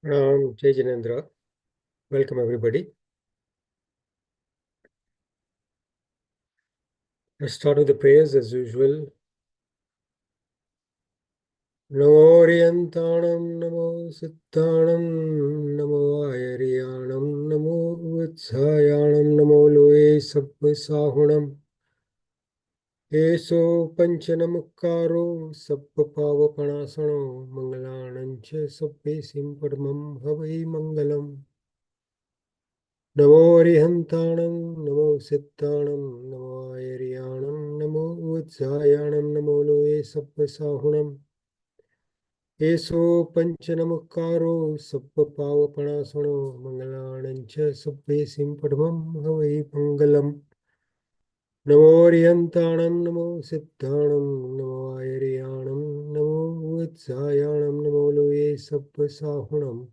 Jai Janendra. Welcome everybody. Let's start with the prayers as usual. Namo Orientanam, Namo Siddhanam, Namo Ayariyanam, Namo Vatsayanam, Namo Loe Sabba Sahunam. Eso Panchanamukaro, Sabba Pava Panasano, Mangalanancha Sabbe Simpadmam Havai Mangalam. Namo Arihantanam, Namo Siddhanam, Namo Ayariyanam, Namo Vatsayanam, Namo Loe Sabba Sahunam. Eso Panchanamukaro, Sabba Pava Panasano, Mangalanancha Sabbe Simpadmam Havai Mangalam. Namo Arihantanam, Namo Siddhanam, Namo Ayariyanam, Namo Vatsayanam, Namo Loe Sabba Sahunam.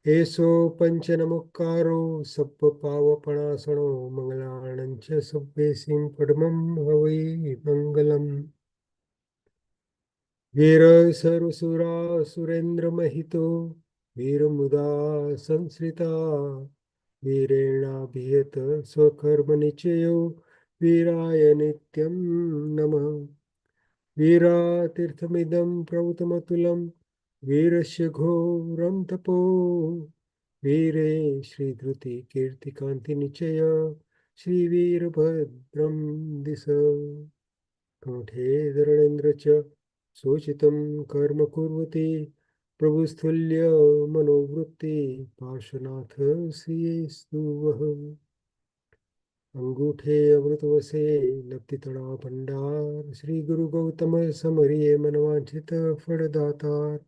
Eso Panchanamukaro, Sabba Pava Panasano, Mangalanancha Sabbe Simpadmam Havai Mangalam. Veera Sarvasura Surendra Mahito, Veera Muda Sansrita, Veerena Bhiyata Swakarma Nichayo, Veeraya Nityam Namah. Veera Tirthamidam Pravtamatulam, Veerasya Ghoram Tapo, Veere Shri Dhruti Kirti Kanti Nichaya, Shri Veerabhadram Disa. Kanthē Dharanendra Cha, Sochitam Karma Kurvati, Prabhustulya Manovrutti, Parshvanath Siyestu Vaham. अंगूठे अमृतवसे लब्धितड़ा भंडार श्री गुरु गौतम समरिये मनवांछित फलदातार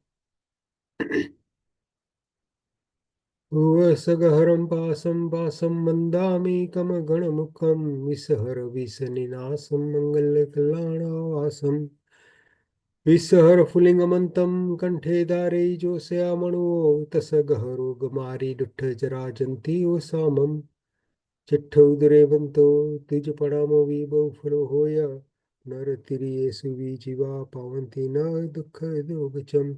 भुवसगहरं पासं वासं मंदामि कम गणमुखं विसहर विसनिनासं मंगलकल्याणवासं विसहर फुलिंगमन्तं कंठे दारे जोस्यामणो तस गहरो गमारी दुट्ठ जराजंती ओ सामम चिट्ठ उदरे Banto Teej पड़ामो we बहु फलो होया नर तिरिये सुवी जीवा पावंती न दुख दोगचम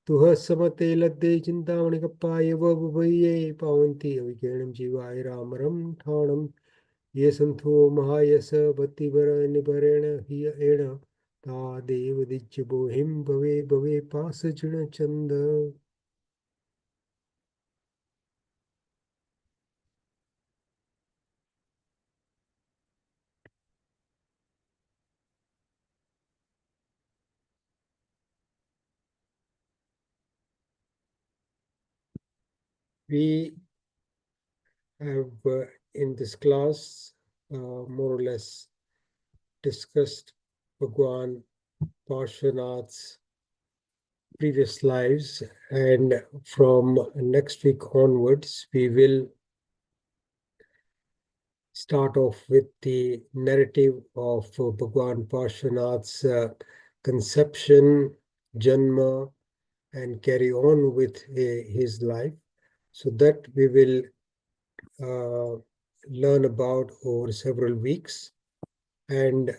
तुह समते लद्दे चिंतामणि कप्पाय बभये पावंती अविकेणम जीवाय राम रम ठाणम ये संतो महायस भक्तिवर निभरेण हि एण ता देव दिज्य बोहिम भवे भवे पास जिण चंद. We have in this class more or less discussed Bhagwan Parshvanath's previous lives, and from next week onwards we will start off with the narrative of Bhagwan Parshvanath's conception, Janma, and carry on with his life. So that we will learn about over several weeks. And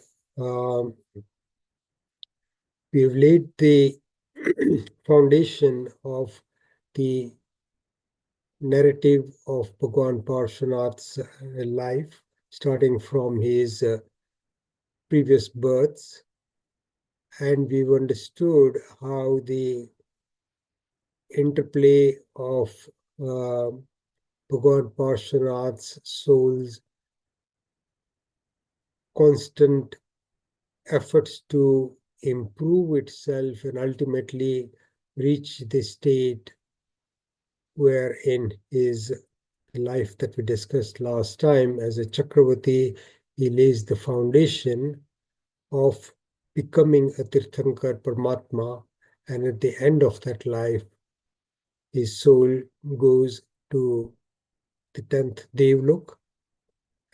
we have laid the foundation of the narrative of Bhagwan Parshvanath's life, starting from his previous births. And we've understood how the interplay of Bhagwan Parshvanath's soul's constant efforts to improve itself and ultimately reach the state where in his life that we discussed last time as a Chakravarti, he lays the foundation of becoming a Tirthankar Paramatma, and at the end of that life, his soul goes to the 10th Devlok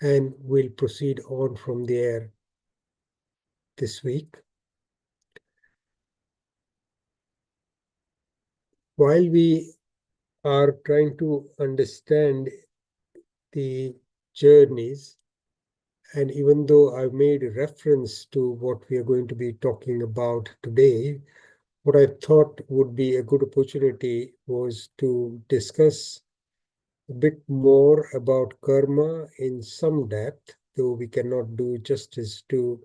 and will proceed on from there this week. While we are trying to understand the journeys, and even though I've made reference to what we are going to be talking about today, what I thought would be a good opportunity was to discuss a bit more about karma in some depth, though we cannot do justice to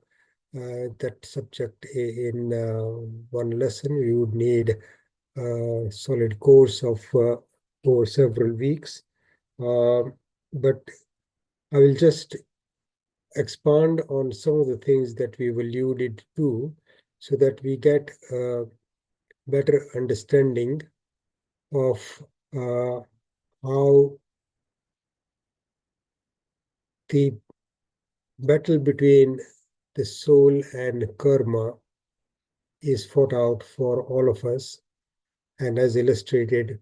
that subject in one lesson. We would need a solid course of over several weeks. But I will just expand on some of the things that we've alluded to so that we get a better understanding of how the battle between the soul and karma is fought out for all of us, and as illustrated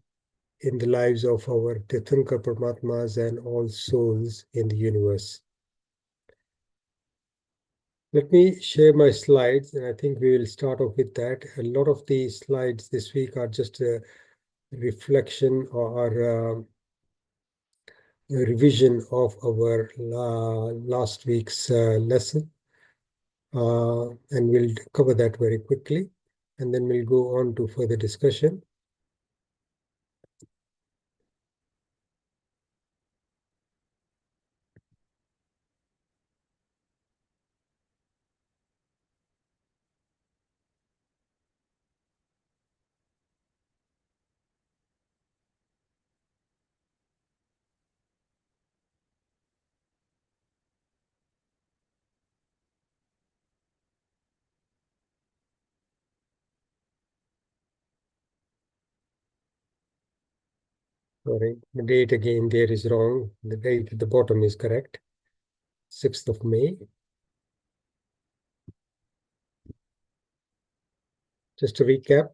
in the lives of our Tirthankar Paramatmas and all souls in the universe. Let me share my slides, and I think we will start off with that. A lot of the slides this week are just a reflection or a revision of our last week's lesson. And we'll cover that very quickly, and then we'll go on to further discussion. Sorry, the date again there is wrong. The date at the bottom is correct. 6th of May. Just to recap,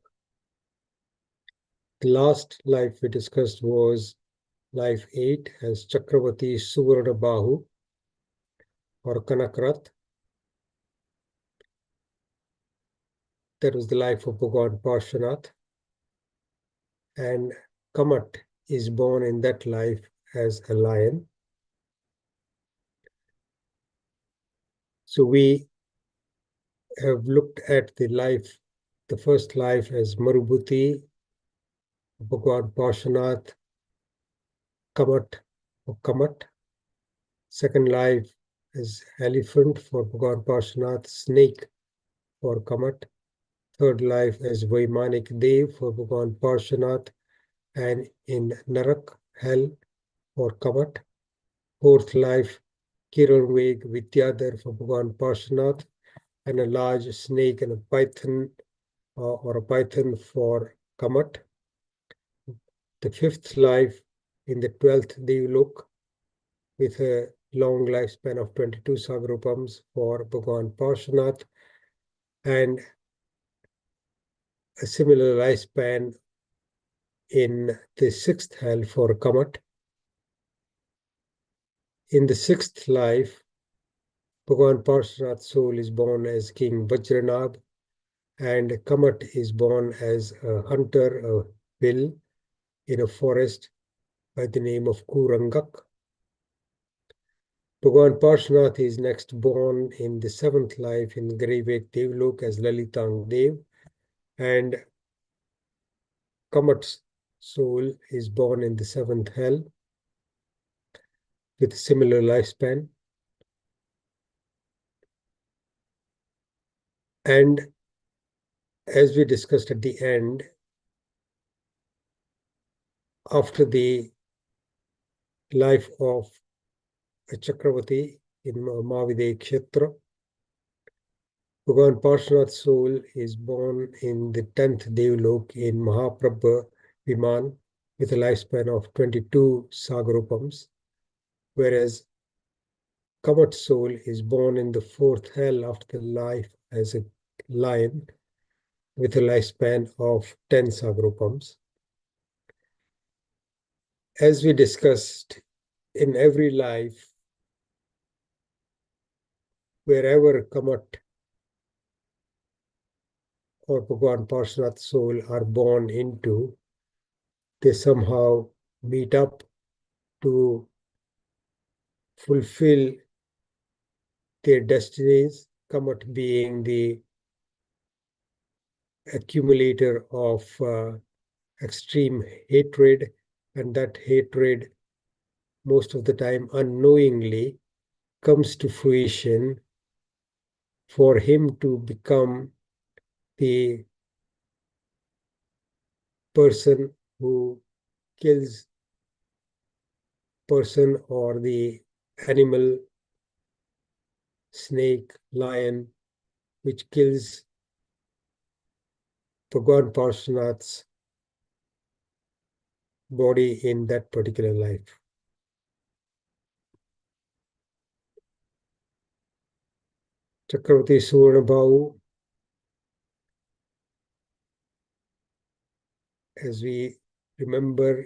the last life we discussed was life 8 as Chakravati Suvarna Bahu or Kanakrat. That was the life of Bhagwan Parshvanath. And Kamat is born in that life as a lion. So we have looked at the life, the first life as Marubhuti, Bhagwan Parshvanath, Kamat or Kamat. Second life as elephant for Bhagwan Parshvanath, snake for Kamat. Third life as Vaimanik Dev for Bhagwan Parshvanath, and in Narak, hell for Kamat. Fourth life, Kiranveg Vidyadhar for Bhagwan Parshvanath, and a large snake and a python or a python for Kamat. The fifth life in the 12th Devlok with a long lifespan of 22 Sagarupams for Bhagwan Parshvanath, and a similar lifespan in the 6th hell for Kamat. In the 6th life, Bhagwan Parshvanath's soul is born as King Vajranab, and Kamat is born as a hunter, a will, in a forest by the name of Kurangak. Bhagwan Parshvanath is next born in the 7th life in Garivek Devlok as Lalitang Dev, and Kamat's soul is born in the 7th hell with a similar lifespan. And as we discussed at the end, after the life of a Chakravati in Mavideh Kshetra, Bhagwan Parshvanath's soul is born in the 10th Devlok in Mahaprabha Viman with a lifespan of 22 Sagarupams, whereas Kamat's soul is born in the 4th hell after the life as a lion with a lifespan of 10 Sagarupams. As we discussed, in every life, wherever Kamat or Bhagwan Parshvanath's soul are born into, they somehow meet up to fulfill their destinies, Kamat being the accumulator of extreme hatred, and that hatred, most of the time unknowingly, comes to fruition for him to become the person who kills person or the animal, snake, lion, which kills Bhagwan Parshvanath's body in that particular life. Chakravarti Suvarnabhahu, as we remember,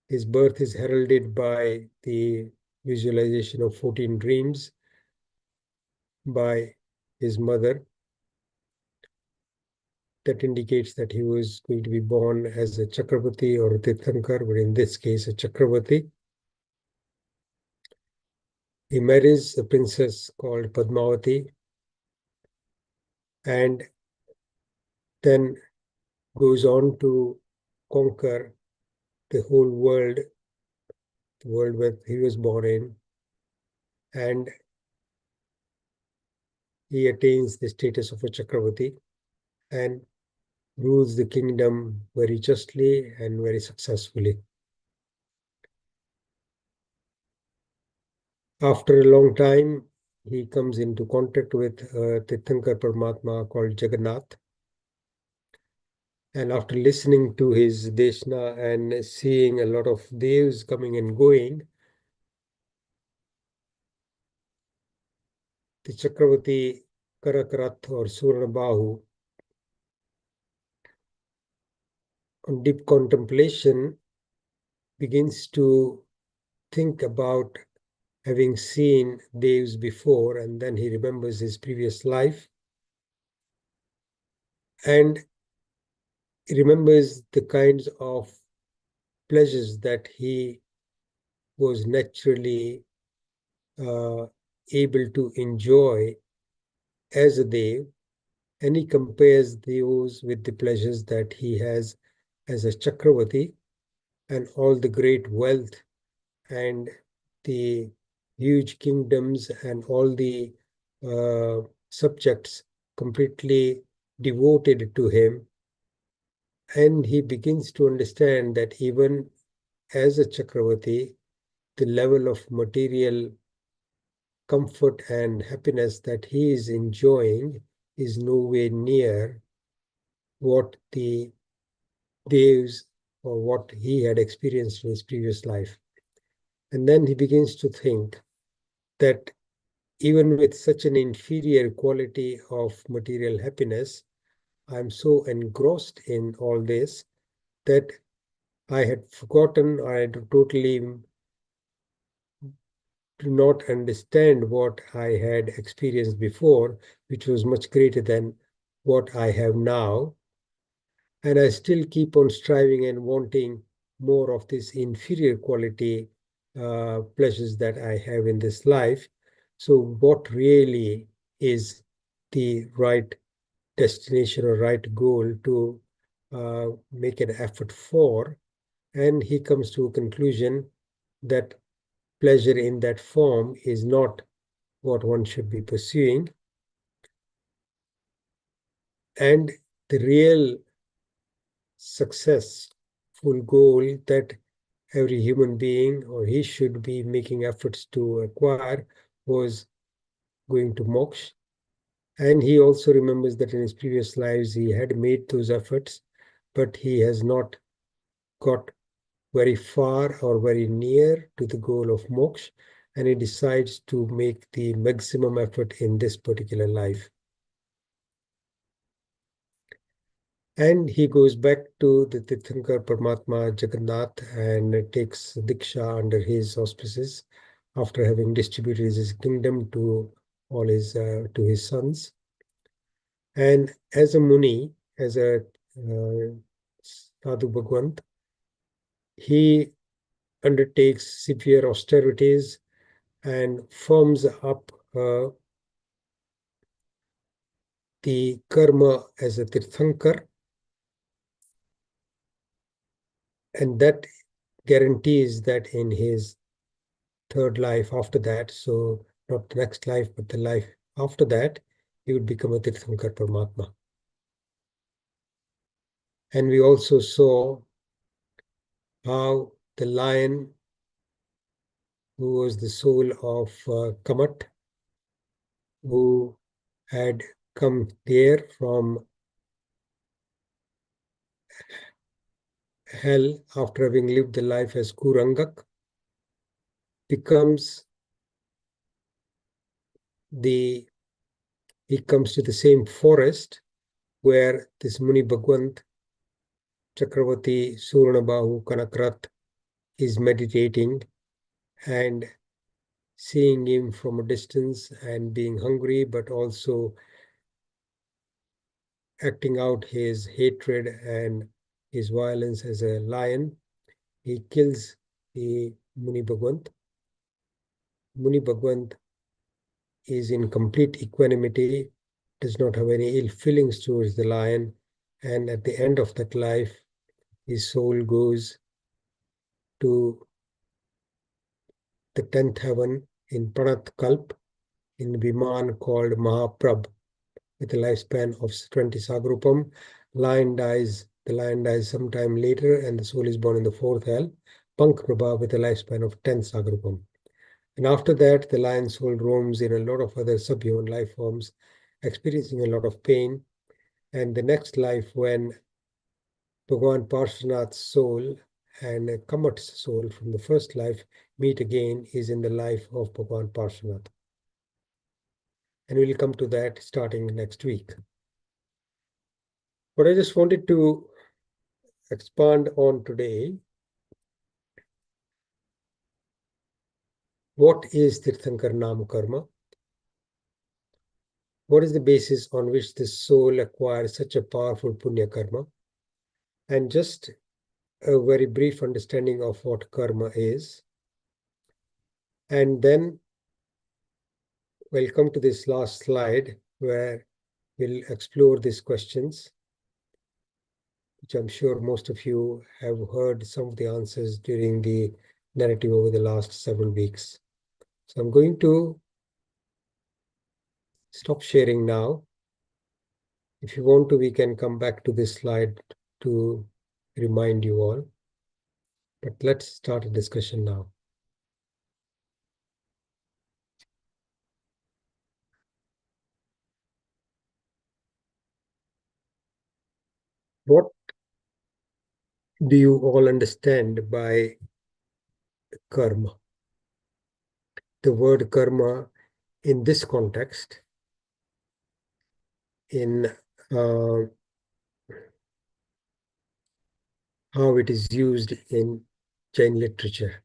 his birth is heralded by the visualization of 14 dreams by his mother. That indicates that he was going to be born as a Chakravarti or a Tirthankar, but in this case, a Chakravarti. He marries a princess called Padmavati and then goes on to conquer the whole world, the world where he was born in, and he attains the status of a Chakravarti and rules the kingdom very justly and very successfully. After a long time, he comes into contact with a Tirthankar Paramatma called Jagannath. And after listening to his Deshna and seeing a lot of devs coming and going, the Chakravarti Karakarath or Surnabahu, on deep contemplation, begins to think about having seen devs before, and then he remembers his previous life. And he remembers the kinds of pleasures that he was naturally able to enjoy as a Dev, and he compares those with the pleasures that he has as a Chakravarti and all the great wealth and the huge kingdoms and all the subjects completely devoted to him. And he begins to understand that even as a Chakravarti, the level of material comfort and happiness that he is enjoying is nowhere near what the Devs or what he had experienced in his previous life. And then he begins to think that even with such an inferior quality of material happiness, I'm so engrossed in all this that I had forgotten, I had totally do not understand what I had experienced before, which was much greater than what I have now. And I still keep on striving and wanting more of this inferior quality pleasures that I have in this life. So what really is the right destination or right goal to make an effort for? And he comes to a conclusion that pleasure in that form is not what one should be pursuing. And the real successful goal that every human being or he should be making efforts to acquire was going to moksha. And he also remembers that in his previous lives he had made those efforts, but he has not got very far or very near to the goal of moksha, and he decides to make the maximum effort in this particular life. And he goes back to the Tirthankar Paramatma Jagannath and takes Diksha under his auspices after having distributed his kingdom to all his to his sons. And as a Muni, as a Sadhu Bhagwant, he undertakes severe austerities and forms up the karma as a Tirthankar, and that guarantees that in his third life after that, so not the next life, but the life after that, he would become a Tirthankar Paramatma. And we also saw how the lion, who was the soul of Kamat, who had come there from hell after having lived the life as Kurangak, he comes to the same forest where this Muni Bhagwant Chakravarti Suranabahu Kanakrat is meditating, and seeing him from a distance and being hungry, but also acting out his hatred and his violence as a lion, he kills the Muni Bhagwant. Muni Bhagwant is in complete equanimity, does not have any ill feelings towards the lion, and at the end of that life, his soul goes to the 10th heaven in Pranat Kalp in a Viman called Mahaprabh with a lifespan of 20 Sagrupam. The lion dies sometime later, and the soul is born in the 4th hell, Pank Prabha, with a lifespan of 10 Sagrupam. And after that, the lion soul roams in a lot of other subhuman life forms, experiencing a lot of pain. And the next life, when Bhagwan Parshvanath's soul and Kamat's soul from the first life meet again, is in the life of Bhagwan Parshvanath. And we'll come to that starting next week. What I just wanted to expand on today, what is Tirthankar Nam Karma? What is the basis on which the soul acquires such a powerful Punya Karma? And just a very brief understanding of what karma is. And then we'll come to this last slide where we'll explore these questions, which I'm sure most of you have heard some of the answers during the narrative over the last several weeks. So I'm going to stop sharing now. If you want to, we can come back to this slide to remind you all. But let's start a discussion now. What do you all understand by karma? The word karma in this context, in how it is used in Jain literature.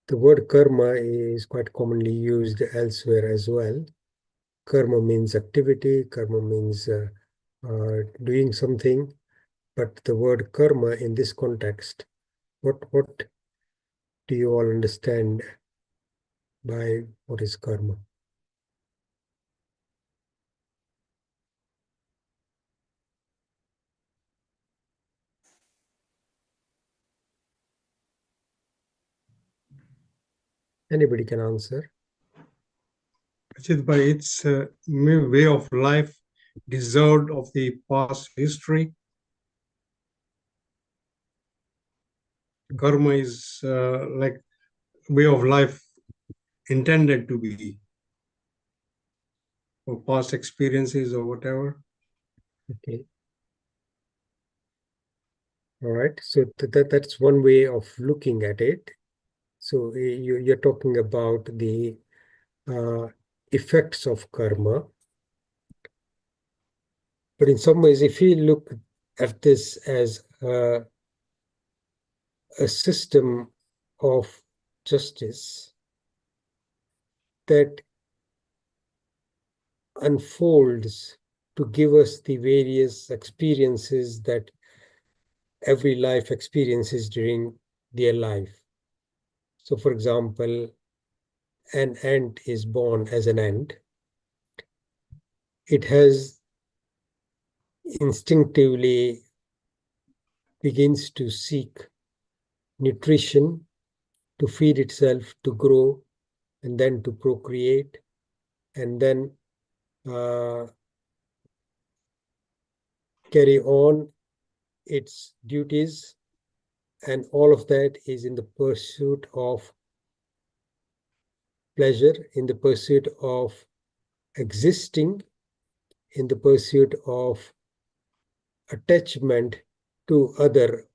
The word karma is quite commonly used elsewhere as well. Karma means activity, karma means doing something, but the word karma in this context, what do you all understand by what is karma? Anybody can answer. Ajitbhai, it's a way of life deserved of the past history. Karma is like way of life intended to be for past experiences or whatever. Okay. All right. So that's one way of looking at it. So you're talking about the effects of karma. But in some ways, if you look at this as a system of justice that unfolds to give us the various experiences that every life experiences during their life. So, for example, an ant is born as an ant, it has instinctively begins to seek nutrition to feed itself, to grow, and then to procreate, and then carry on its duties. And all of that is in the pursuit of pleasure, in the pursuit of existing, in the pursuit of attachment to other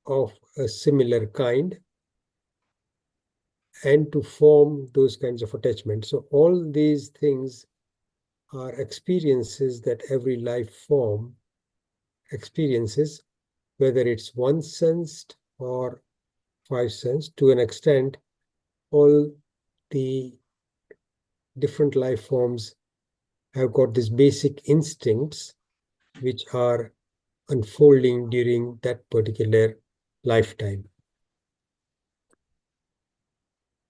of a similar kind, and to form those kinds of attachments. So all these things are experiences that every life form experiences, whether it's one sensed or five sensed. To an extent, all the different life forms have got these basic instincts which are unfolding during that particular lifetime.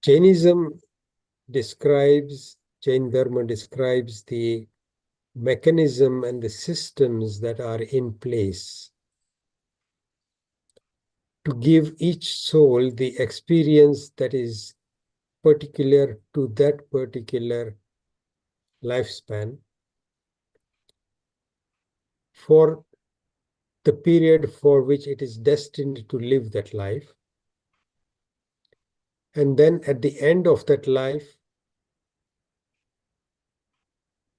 Jainism Jain Dharma describes the mechanism and the systems that are in place to give each soul the experience that is particular to that particular lifespan for the period for which it is destined to live that life. And then at the end of that life,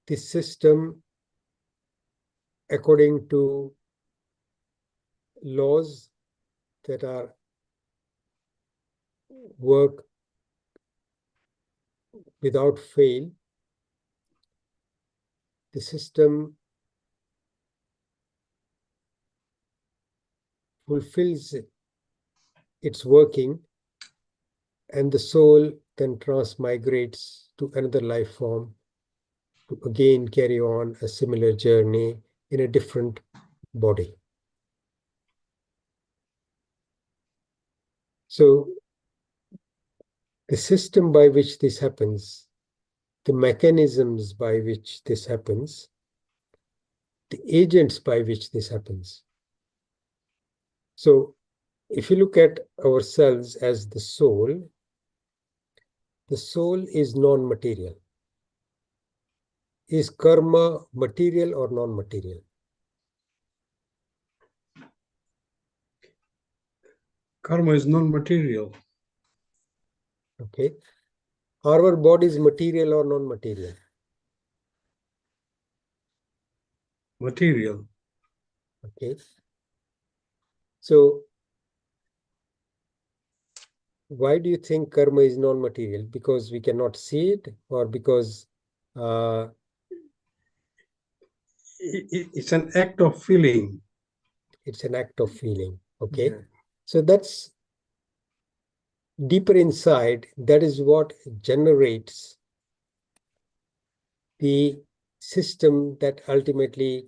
the system, according to laws that are work without fail, the system fulfills its working, and the soul then transmigrates to another life form to again carry on a similar journey in a different body. So the system by which this happens, the mechanisms by which this happens, the agents by which this happens. So if you look at ourselves as the soul is non-material. Is karma material or non-material? Karma is non-material. Okay. Are our bodies material or non-material? Material. Okay. So why do you think karma is non-material? Because we cannot see it, or because It's an act of feeling. it's an act of feeling? Okay. Yeah. So that's deeper inside. That is what generates the system that ultimately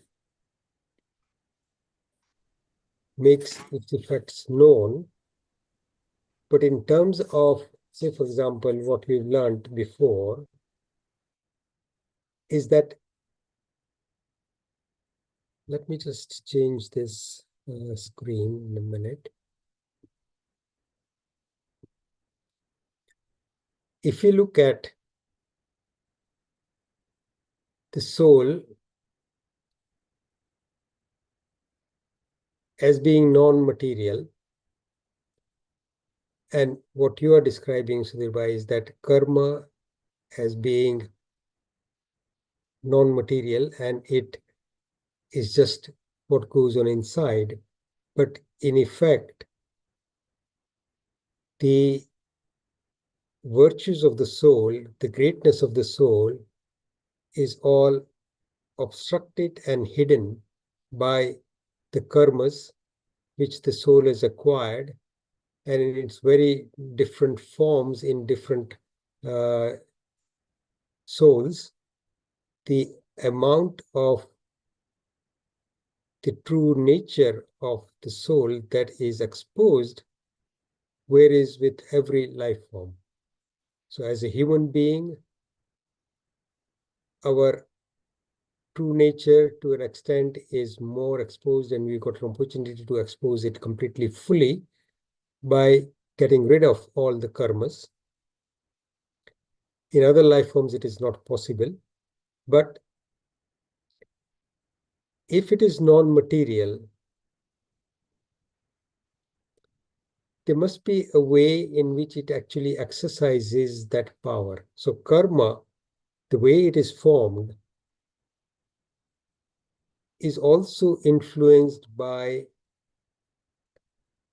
makes its effects known. But in terms of, say, for example, what we've learned before is that, let me just change this screen in a minute. If you look at the soul as being non-material, and what you are describing, Sudhirbhai, is that karma as being non-material, and it is just what goes on inside. But in effect, the virtues of the soul, the greatness of the soul, is all obstructed and hidden by the karmas which the soul has acquired, and in its very different forms in different souls. The amount of the true nature of the soul that is exposed varies with every life form. So as a human being, our true nature to an extent is more exposed, and we got an opportunity to expose it completely fully by getting rid of all the karmas. In other life forms, it is not possible. But if it is non-material, there must be a way in which it actually exercises that power. So karma, the way it is formed, is also influenced by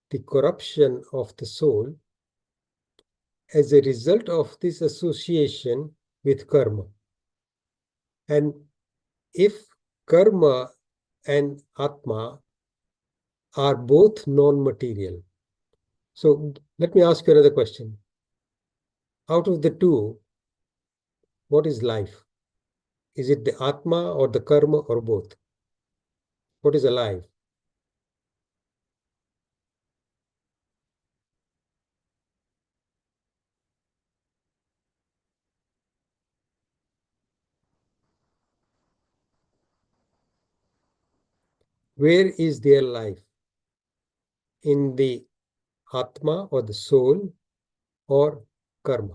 the corruption of the soul as a result of this association with karma. And if karma and atma are both non-material, so let me ask you another question. Out of the two, what is life? Is it the atma or the karma or both? What is alive? Where is their life? In the atma or the soul or karma?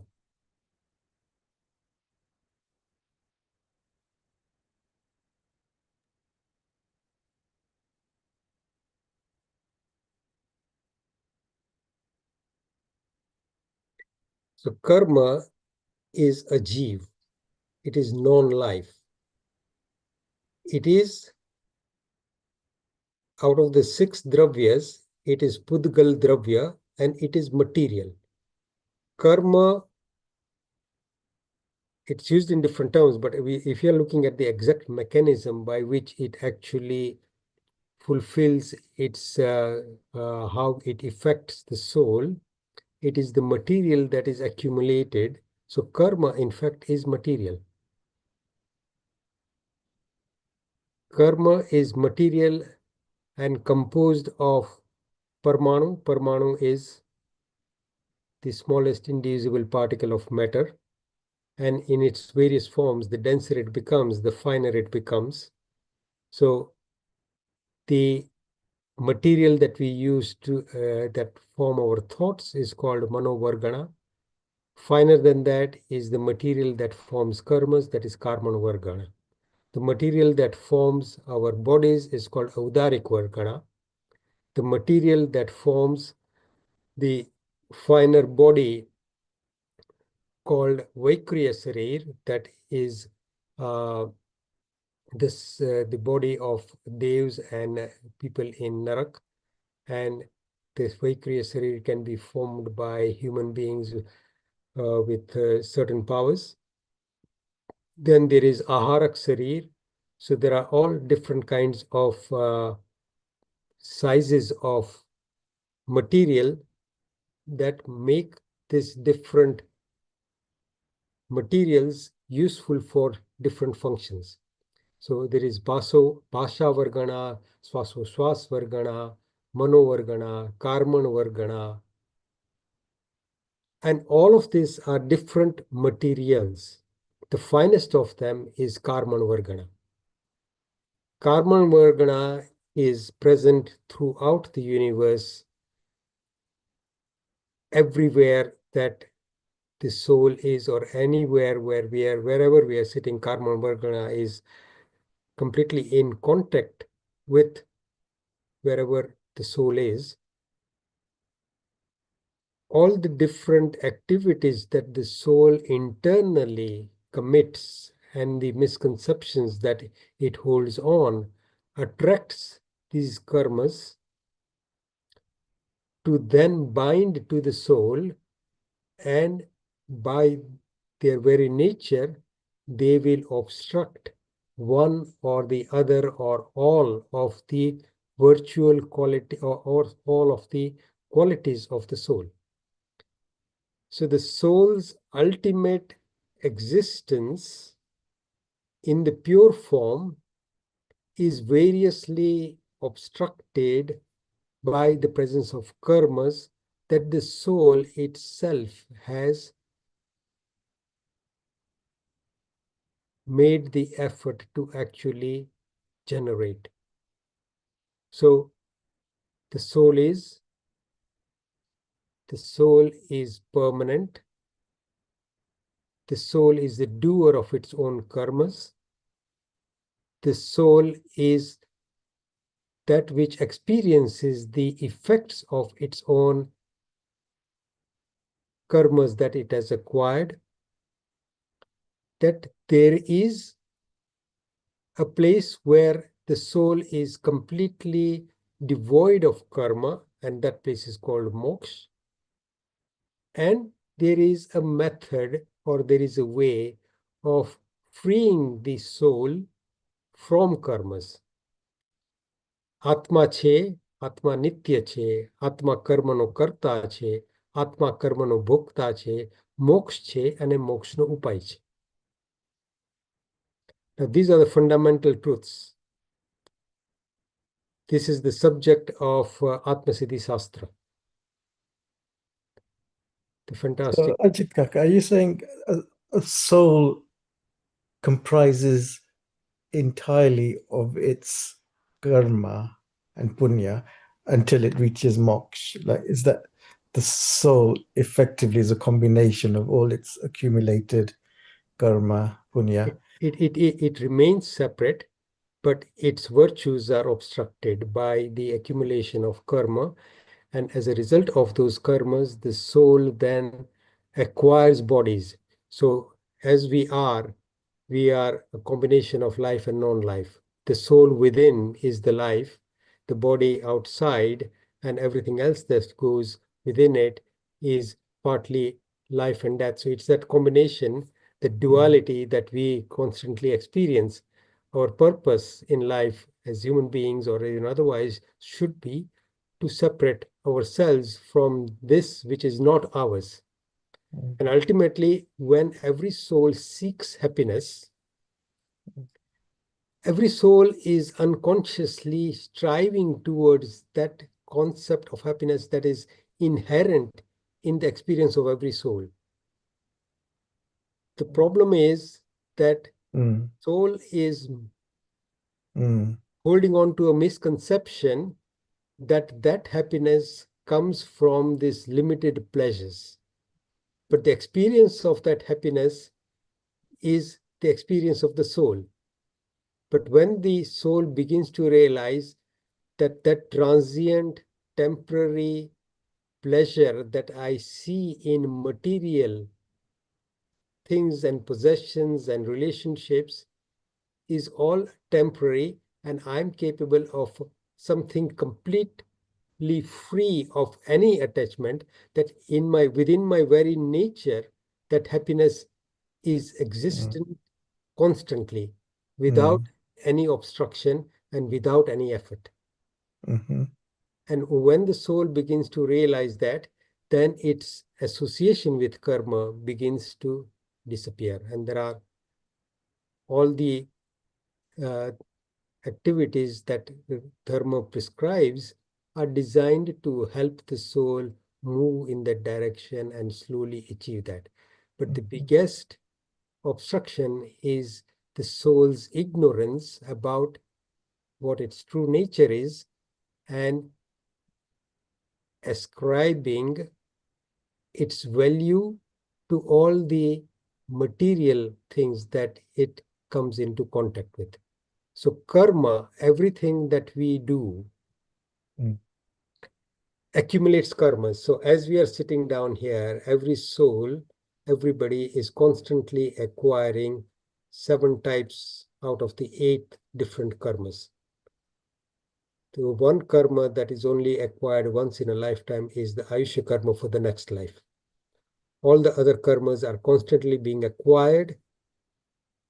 So karma is a jiv. It is non-life. It is out of the six dravyas, it is pudgal dravya and it is material. Karma, it's used in different terms, but if you're looking at the exact mechanism by which it actually fulfills its, how it affects the soul, it is the material that is accumulated. So karma, in fact, is material. Karma is material and composed of parmanu. Parmanu is the smallest indivisible particle of matter. And in its various forms, the denser it becomes, the finer it becomes. So the material that we use to that form our thoughts is called manovargana. Finer than that is the material that forms karmas, that is karmanovargana. The material that forms our bodies is called audarik vargana. The material that forms the finer body called Vaikriya Sarir, that is the body of devs and people in Narak. And this Vaikriya Sarir can be formed by human beings with certain powers. Then there is Aharak Sarir. So there are all different kinds of sizes of material that make these different materials useful for different functions. So there is Bhasha Vargana, Swaso Swas Vargana, Mano Vargana, Karman Vargana. And all of these are different materials. The finest of them is Karman Vargana. Karman Vargana is present throughout the universe, everywhere that the soul is, or anywhere where we are, wherever we are sitting, Karman Vargana is completely in contact with wherever the soul is. All the different activities that the soul internally commits and the misconceptions that it holds on attracts these karmas to then bind to the soul, and by their very nature they will obstruct one or the other or all of the virtual quality or all of the qualities of the soul. So the soul's ultimate existence in the pure form is variously obstructed by the presence of karmas that the soul itself has made the effort to actually generate. So the soul is permanent. The soul is the doer of its own karmas. The soul is that which experiences the effects of its own karmas that it has acquired. That there is a place where the soul is completely devoid of karma, and that place is called moksha. And there is a method, or there is a way of freeing the soul from karmas. આત્મા છે, આત્મા નિત્ય છે, આત્મા કર્મનો કર્તા છે, આત્મા કર્મનો ભોગતા છે, મોક્ષ છે અને મોક્ષનો ઉપાય છે. Now, these are the fundamental truths. This is the subject of Atma-Siddhi Shastra. The fantastic. So, Ajitbhai, are you saying a soul comprises entirely of its karma and punya until it reaches moksha? Like, is that the soul effectively is a combination of all its accumulated karma, punya? It remains separate, but its virtues are obstructed by the accumulation of karma. And as a result of those karmas, the soul then acquires bodies. So as we are a combination of life and non-life. The soul within is the life, the body outside, and everything else that goes within it is partly life and death. So it's that combination, the duality that we constantly experience. Our purpose in life as human beings or in otherwise should be to separate ourselves from this which is not ours. And ultimately, when every soul seeks happiness, every soul is unconsciously striving towards that concept of happiness that is inherent in the experience of every soul. The problem is that soul is holding on to a misconception that happiness comes from these limited pleasures. But the experience of that happiness is the experience of the soul. But when the soul begins to realize that transient, temporary pleasure that I see in material things and possessions and relationships is all temporary, and I'm capable of something completely free of any attachment, that within my very nature, that happiness is existent constantly, without any obstruction and without any effort. And when the soul begins to realize that, then its association with karma begins to disappear. And there are all the activities that dharma prescribes are designed to help the soul move in that direction and slowly achieve that. But the biggest obstruction is the soul's ignorance about what its true nature is, and ascribing its value to all the material things that it comes into contact with. So karma, everything that we do, accumulates karma. So as we are sitting down here, every soul, everybody is constantly acquiring 7 types out of the 8 different karmas. The one karma that is only acquired once in a lifetime is the Ayushya karma for the next life. All the other karmas are constantly being acquired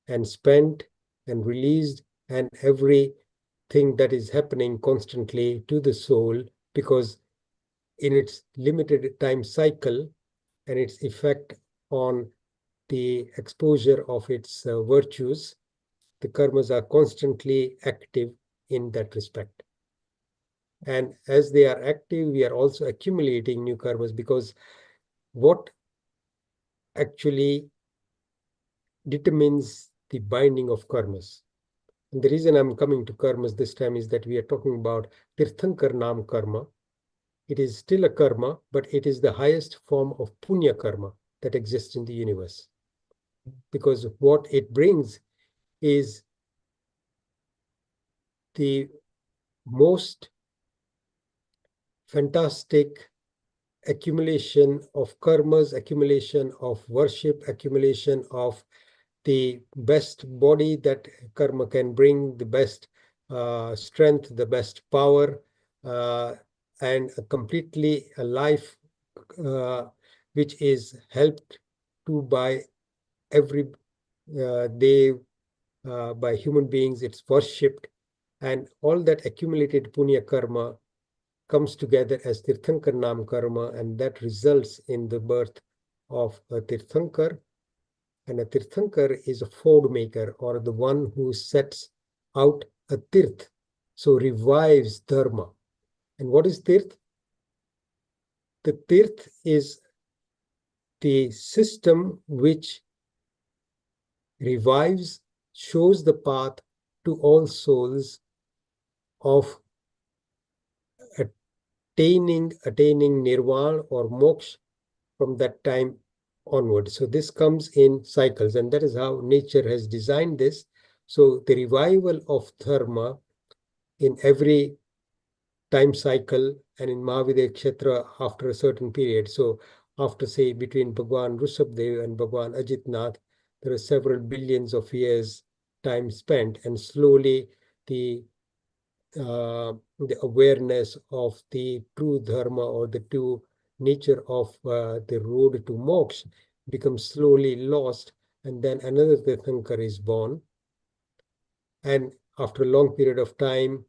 and spent and released, and everything that is happening constantly to the soul, because in its limited time cycle and its effect on the exposure of its virtues, the karmas are constantly active in that respect. And as they are active, we are also accumulating new karmas, because what actually determines the binding of karmas. And the reason I'm coming to karmas this time is that we are talking about Tirthankar Nam karma. It is still a karma, but it is the highest form of punya karma that exists in the universe. Because what it brings is the most fantastic accumulation of karmas, accumulation of worship, accumulation of the best body that karma can bring, the best strength, the best power, and a life which is helped to by every day by human beings. It's worshipped, and all that accumulated punya karma comes together as Tirthankar Nam karma, and that results in the birth of a Tirthankar. And a Tirthankar is a ford maker, or the one who sets out a tirth, so revives dharma. And what is tirth? The tirth is the system which revives, shows the path to all souls of attaining nirvana or moksha from that time onward. So this comes in cycles, and that is how nature has designed this. So the revival of dharma in every time cycle, and in Mahavidya Kshetra after a certain period. So after, say, between Bhagwan Rushabdev and Bhagwan Ajitnath, there are several billions of years time spent, and slowly the awareness of the true dharma or the true nature of the road to moksha becomes slowly lost, and then another Tirthankar is born. And after a long period of time,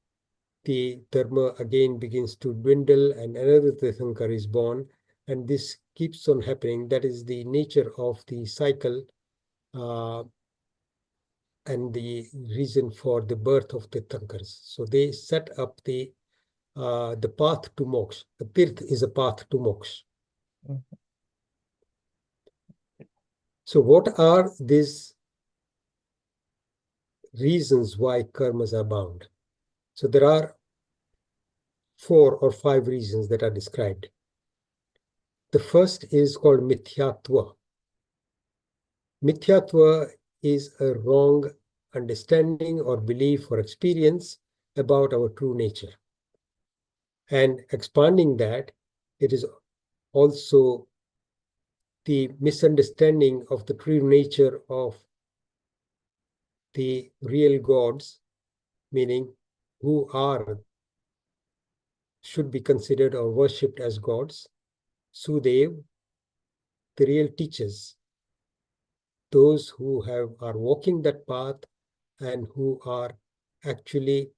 the dharma again begins to dwindle, and another Tirthankar is born, and this keeps on happening. That is the nature of the cycle, and the reason for the birth of Tirthankars. So they set up the path to moksha. The tirth is a path to moksha. Mhm. So what are these reasons why karmas are bound? So there are 4 or 5 reasons that are described. The first is called mithyatva. Mithyatva is a wrong understanding or belief or experience about our true nature. And expanding that, it is also the misunderstanding of the true nature of the real gods, meaning who should be considered or worshipped as gods. Sudev, the real teachers, those who are walking that path and who are actually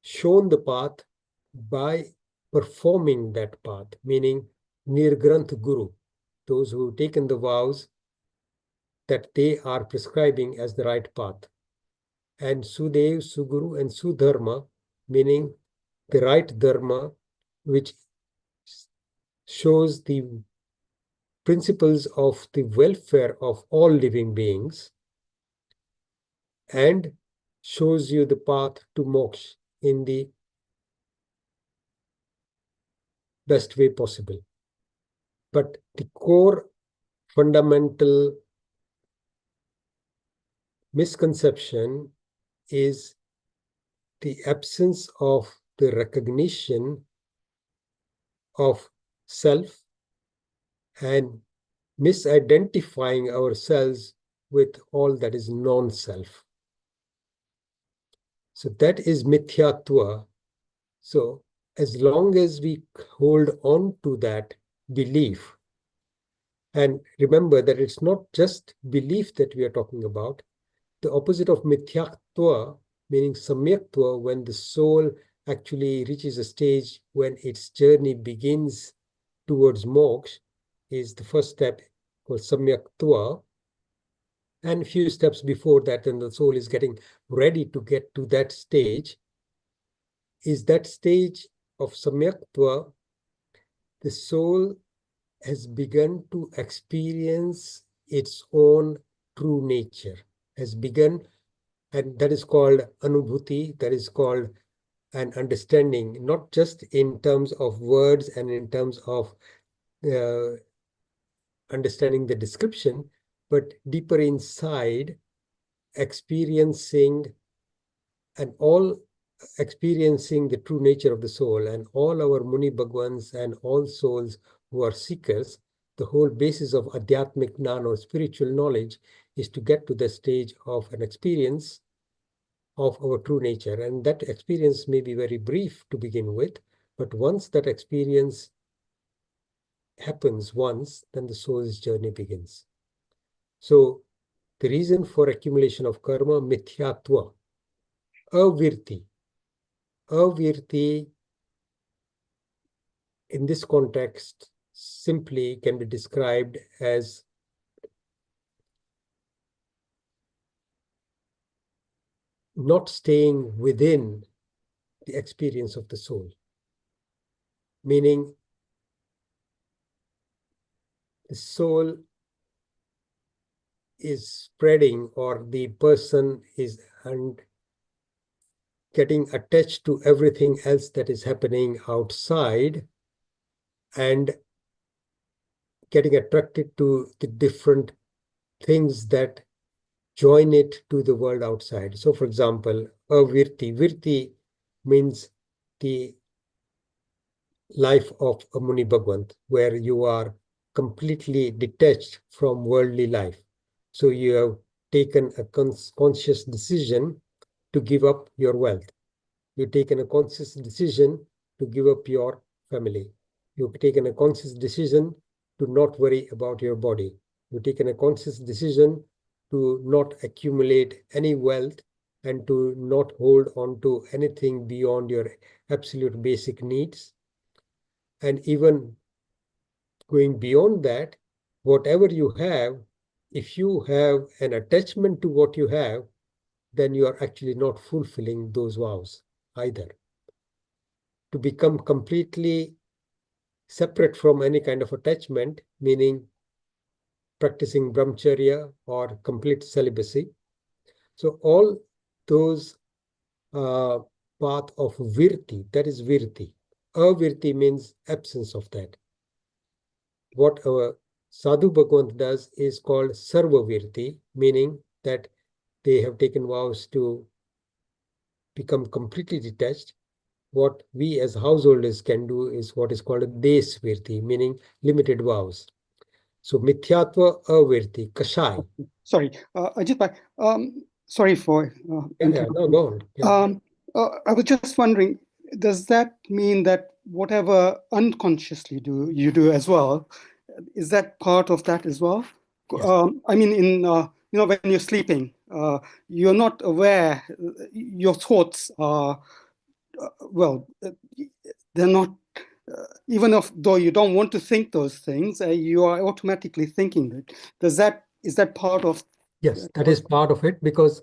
shown the path by performing that path, meaning Nirgranth Guru, those who have taken the vows that they are prescribing as the right path. And Sudev, Suguru, and Sudharma, meaning the right dharma, which shows the principles of the welfare of all living beings and shows you the path to moksha in the best way possible. But the core fundamental misconception is the absence of the recognition of self and misidentifying ourselves with all that is non-self. So that is mithyatva. So as long as we hold on to that belief, and remember that it's not just belief that we are talking about, the opposite of mithyatva, meaning samyaktva, when the soul actually reaches a stage when its journey begins towards moksha, is the first step called samyaktva. And a few steps before that, and the soul is getting ready to get to that stage, is that stage of samyaktva. The soul has begun to experience its own true nature has begun, and that is called anubhuti, that is called an understanding, not just in terms of words and in terms of understanding the description, but deeper inside, experiencing and all experiencing the true nature of the soul. And all our Muni Bhagwans and all souls who are seekers, the whole basis of Adhyatmic Gnan or spiritual knowledge is to get to the stage of an experience of our true nature. And that experience may be very brief to begin with, but once that experience happens once, then the soul's journey begins. So the reason for accumulation of karma, mithyatva, avirti. Avirti in this context simply can be described as not staying within the experience of the soul, meaning the soul is spreading, or the person is getting attached to everything else that is happening outside and getting attracted to the different things that join it to the world outside. So, for example, virti. Virti means the life of a Muni Bhagwan, where you are completely detached from worldly life. So you have taken a conscious decision to give up your wealth. You've taken a conscious decision to give up your family. You've taken a conscious decision to not worry about your body. You've taken a conscious decision to not accumulate any wealth and to not hold on to anything beyond your absolute basic needs. And even going beyond that, whatever you have, if you have an attachment to what you have, then you are actually not fulfilling those vows either. To become completely separate from any kind of attachment, meaning practicing brahmacharya or complete celibacy. So all those path of virti, that is virti. Avirti means absence of that. What our Sadhu Bhagwan does is called Sarva Virti, meaning that they have taken vows to become completely detached. What we as householders can do is what is called a Des Virti, meaning limited vows. So Mithyatva Avirti, Kashai. Sorry, Ajitbhai, sorry for Yeah, no, go on. Yeah. I was just wondering, does that mean that whatever unconsciously you do as well, is that part of that as well? Yes. I mean, in when you're sleeping, you're not aware. Your thoughts are they're not. Even though you don't want to think those things, you are automatically thinking it. Is that part of? Yes, that is part of it, because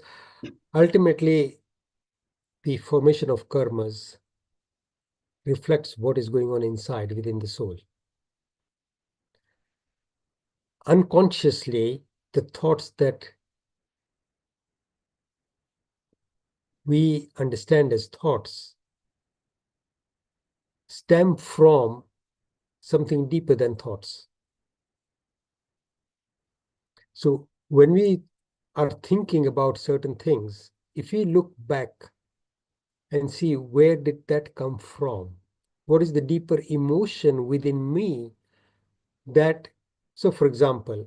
ultimately the formation of karmas reflects what is going on inside within the soul. Unconsciously, the thoughts that we understand as thoughts stem from something deeper than thoughts. So when we are thinking about certain things, if we look back and see where did that come from, what is the deeper emotion within me that, so for example,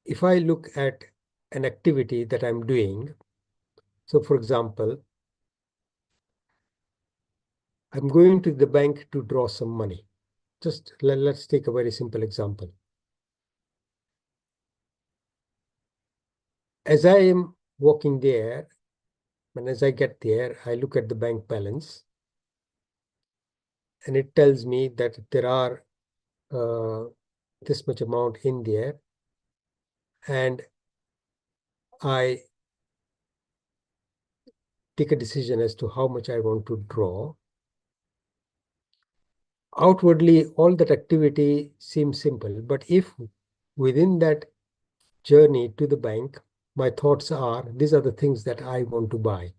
if I look at an activity that I'm doing, so for example, I'm going to the bank to draw some money. Just let's take a very simple example. As I am walking there, and as I get there, I look at the bank balance, and it tells me that there are this much amount in there, and I take a decision as to how much I want to draw. Outwardly, all that activity seems simple, but if within that journey to the bank, my thoughts are, these are the things that I want to buy.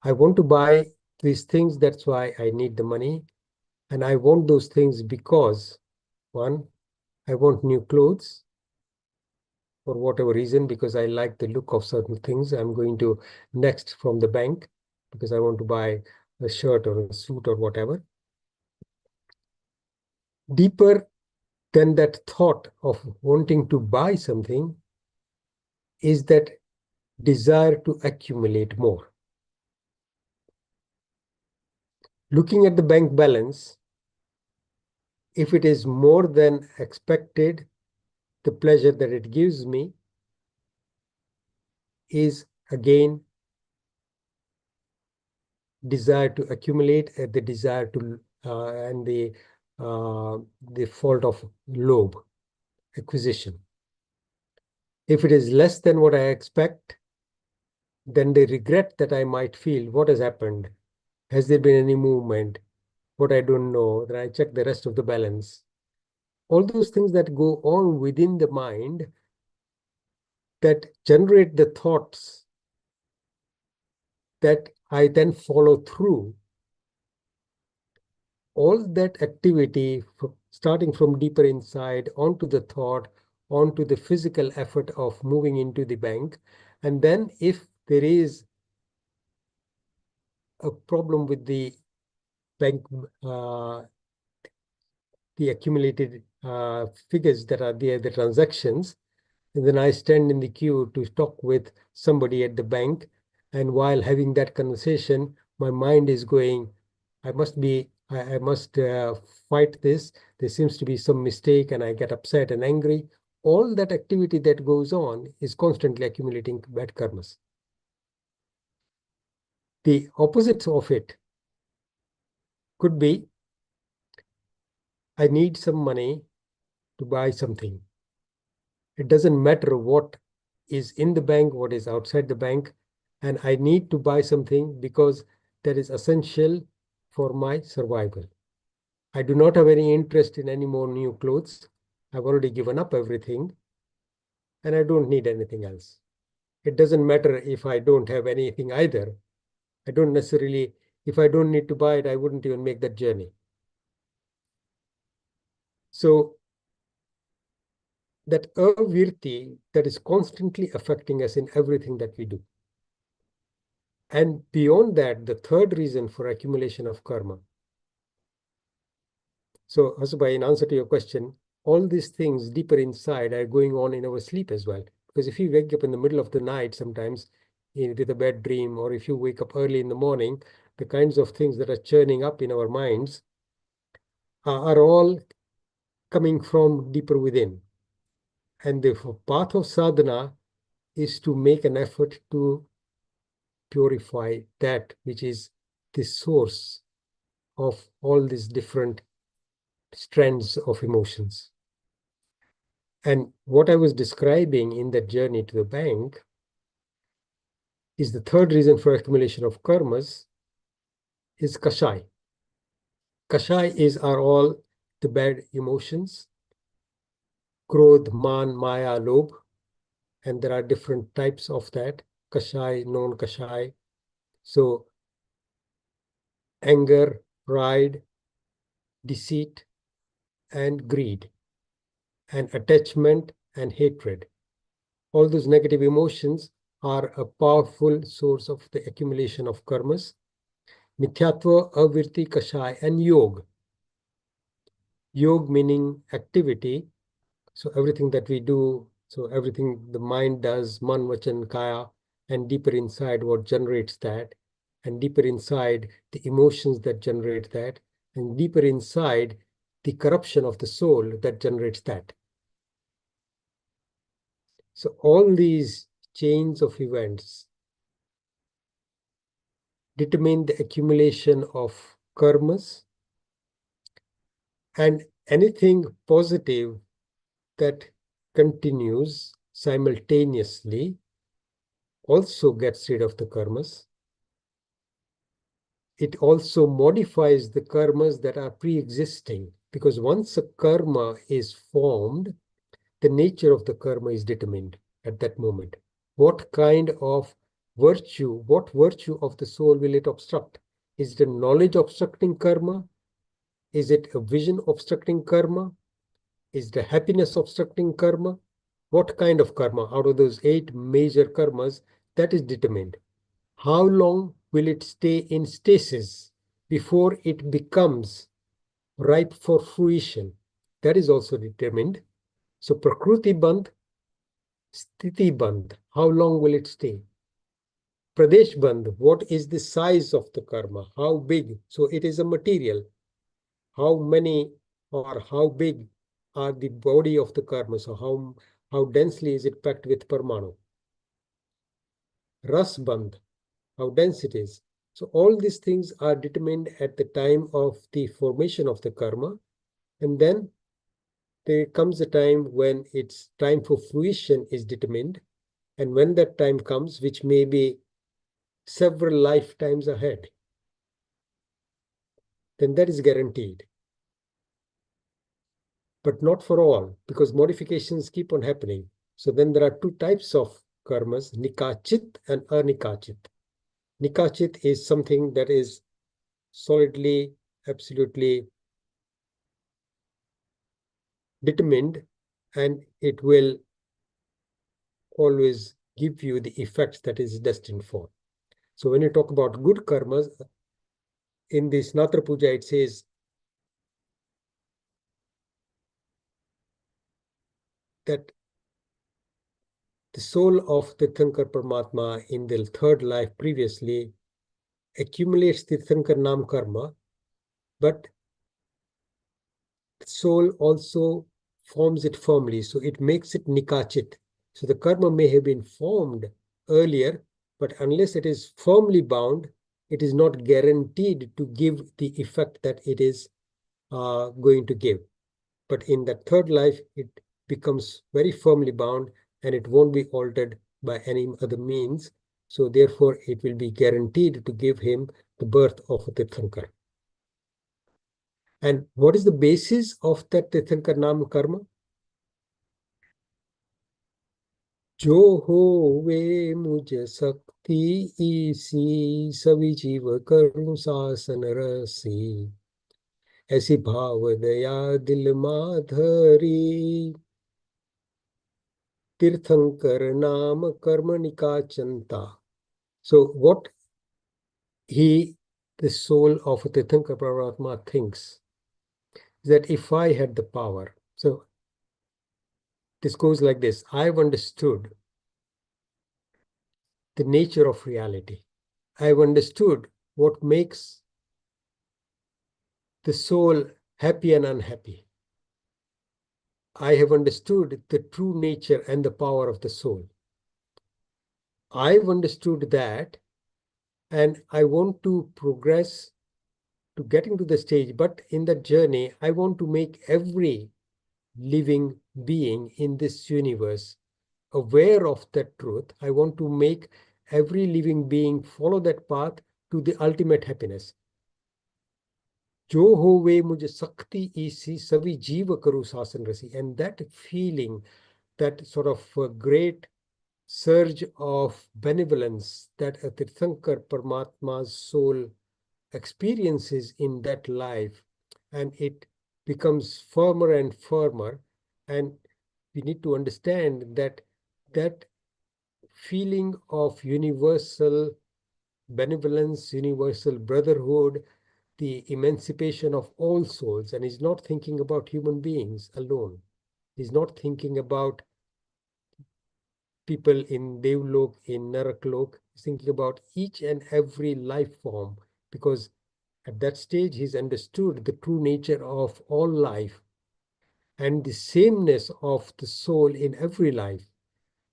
I want to buy these things, that's why I need the money. And I want those things because, one, I want new clothes for whatever reason, because I like the look of certain things. I'm going to next from the bank because I want to buy a shirt or a suit or whatever. Deeper than that thought of wanting to buy something is that desire to accumulate more. Looking at the bank balance, if it is more than expected, the pleasure that it gives me is again desire to accumulate, the desire to and the fault of lobe, acquisition. If it is less than what I expect, then the regret that I might feel, what has happened? Has there been any movement? What I don't know, then I check the rest of the balance. All those things that go on within the mind that generate the thoughts that I then follow through. All that activity, starting from deeper inside, onto the thought, onto the physical effort of moving into the bank. And then if there is a problem with the bank, the accumulated figures that are there, the transactions, and then I stand in the queue to talk with somebody at the bank. And while having that conversation, my mind is going, I must fight this. There seems to be some mistake, and I get upset and angry. All that activity that goes on is constantly accumulating bad karmas. The opposite of it could be, I need some money to buy something. It doesn't matter what is in the bank, what is outside the bank, and I need to buy something because that is essential for my survival. I do not have any interest in any more new clothes. I've already given up everything, and I don't need anything else. It doesn't matter if I don't have anything either. I don't necessarily, if I don't need to buy it, I wouldn't even make that journey. So that avirti that is constantly affecting us in everything that we do. And beyond that, the third reason for accumulation of karma. So, Ajitbhai, in answer to your question, all these things deeper inside are going on in our sleep as well. Because if you wake up in the middle of the night sometimes with a bad dream, or if you wake up early in the morning, the kinds of things that are churning up in our minds are all coming from deeper within. And the path of sadhana is to make an effort to purify that which is the source of all these different strands of emotions. And what I was describing in that journey to the bank is the third reason for accumulation of karmas is kashai. Kashai are all the bad emotions, krodh, man, maya, lobh, and there are different types of that, kashai, non-kashai. So anger, pride, deceit, and greed, and attachment and hatred. All those negative emotions are a powerful source of the accumulation of karmas. Mithyatva, avirti, kashai, and yog. Yog meaning activity. So everything that we do, so everything the mind does, man, vachan, kaya, and deeper inside what generates that, and deeper inside the emotions that generate that, and deeper inside the corruption of the soul that generates that. So all these chains of events determine the accumulation of karmas, and anything positive that continues simultaneously also gets rid of the karmas. It also modifies the karmas that are pre-existing, because once a karma is formed, the nature of the karma is determined at that moment. What kind of virtue, what virtue of the soul will it obstruct? Is it a knowledge obstructing karma? Is it a vision obstructing karma? Is it a happiness obstructing karma? What kind of karma out of those 8 major karmas, that is determined. How long will it stay in stasis before it becomes ripe for fruition? That is also determined. So Prakruti Bandh, Sthiti Bandh, how long will it stay? Pradesh Bandh, what is the size of the karma? How big? So it is a material. How many or how big are the body of the karma? So how densely is it packed with Parmanu? Ras Bandh, how dense it is. So all these things are determined at the time of the formation of the karma. And then there comes a time when its time for fruition is determined. And when that time comes, which may be several lifetimes ahead, then that is guaranteed. But not for all, because modifications keep on happening. So then there are 2 types of karmas, nikachit and anikachit. Nikachit is something that is solidly, absolutely determined, and it will always give you the effects that is destined for. So when you talk about good karmas, in this Natra Puja, it says that the soul of Tirthankar Paramatma in the 3rd life previously accumulates Tirthankar Nam karma, but the soul also forms it firmly, so it makes it nikachit. So the karma may have been formed earlier, but unless it is firmly bound, it is not guaranteed to give the effect that it is going to give. But in the 3rd life, it becomes very firmly bound and it won't be altered by any other means. So therefore, it will be guaranteed to give him the birth of a Tirthankar. And what is the basis of that Tirthankar Nam karma? जो होवे मुझ शक्ति EC सभी जीव करुण शासन रसी ऐसी भाव दया दिल माधरी Tirthankar Nam Karmanika Chanta. So what the soul of Tirthankar Paramatma thinks is that if I had the power, so this goes like this: I've understood the nature of reality. I've understood what makes the soul happy and unhappy. I have understood the true nature and the power of the soul. I've understood that, and I want to progress to getting to the stage, but in that journey, I want to make every living being in this universe aware of that truth. I want to make every living being follow that path to the ultimate happiness. जो होवे मुझे शक्ति EC सभी जीव करू शासन रसी. And that feeling, that sort of great surge of benevolence that a Tirthankar Paramatma's soul experiences in that life, and it becomes firmer and firmer. And we need to understand that that feeling of universal benevolence, universal brotherhood, the emancipation of all souls, and he's not thinking about human beings alone. He's not thinking about people in Devlok, in Naraklok. He's thinking about each and every life form, because at that stage he's understood the true nature of all life and the sameness of the soul in every life.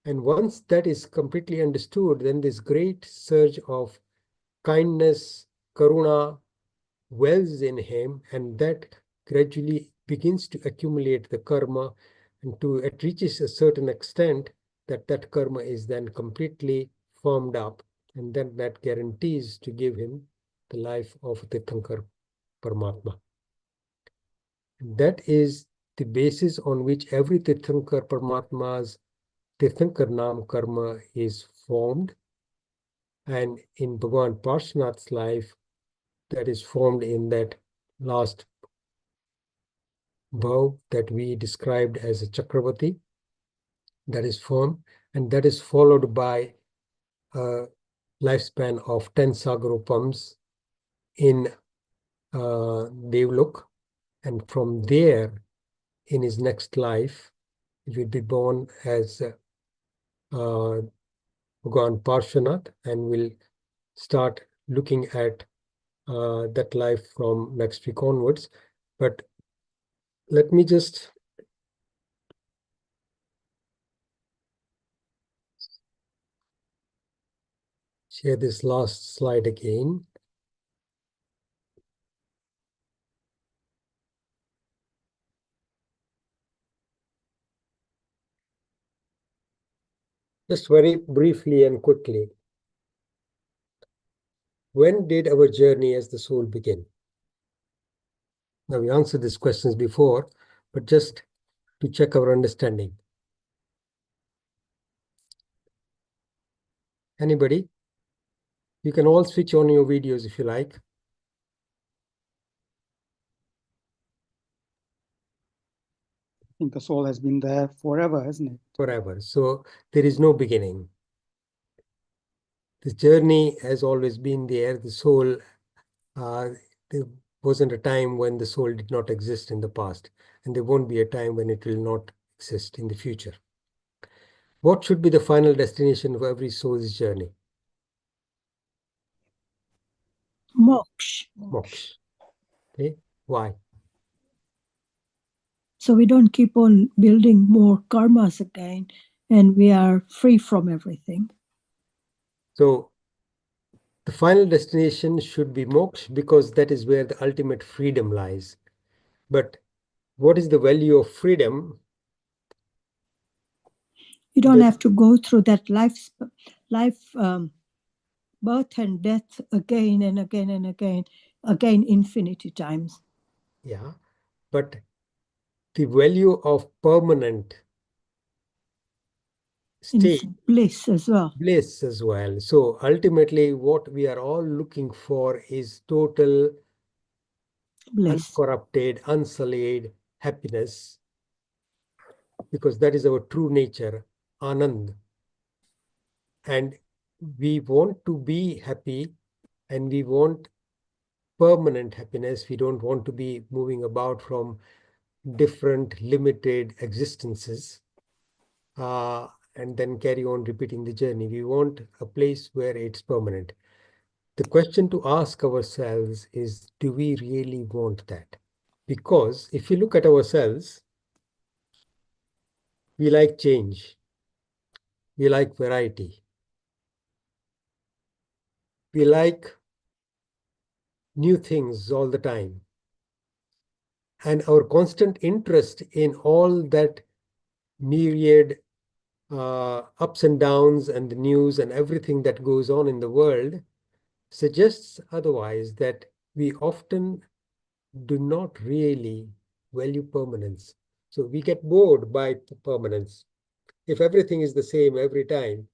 And once that is completely understood, then this great surge of kindness, karuna, wells in him, and that gradually begins to accumulate the karma, and it reaches a certain extent that karma is then completely formed up, and then that guarantees to give him the life of Tirthankar Paramatma. That is the basis on which every Tirthankar Paramatma's Tirthankar Nam Karma is formed. And in Bhagwan Parshvanath's life, that is formed in that last bhav that we described as a Chakravarti, that is formed, and that is followed by a lifespan of 10 Sagarupams in Devlok. And from there, in his next life, he will be born as Bhagwan Parshvanath, and will start looking at that life from next week onwards. But let me just share this last slide again. Just very briefly and quickly. When did our journey as the soul begin? Now, we answered these questions before, but just to check our understanding. Anybody? You can all switch on your videos if you like. I think the soul has been there forever, hasn't it? Forever. So there is no beginning. The journey has always been there. The soul, there wasn't a time when the soul did not exist in the past, and there won't be a time when it will not exist in the future. What should be the final destination of every soul's journey? Moksha. Moksha. Okay, why? So we don't keep on building more karmas again, and we are free from everything. So the final destination should be moksha, because that is where the ultimate freedom lies. But what is the value of freedom? You don't have to go through that life, birth and death again and again and again infinity times. Yeah, but the value of permanent state, bliss as well. Bliss as well. So ultimately, what we are all looking for is total, bliss, uncorrupted, unsullied happiness, because that is our true nature, Anand. And we want to be happy, and we want permanent happiness. We don't want to be moving about from different limited existences and then carry on repeating the journey. We want a place where it's permanent. The question to ask ourselves is, do we really want that? Because if you look at ourselves, we like change. We like variety. We like new things all the time. And our constant interest in all that myriad ups and downs and the news and everything that goes on in the world suggests otherwise, that we often do not really value permanence. So we get bored by permanence. If everything is the same every time,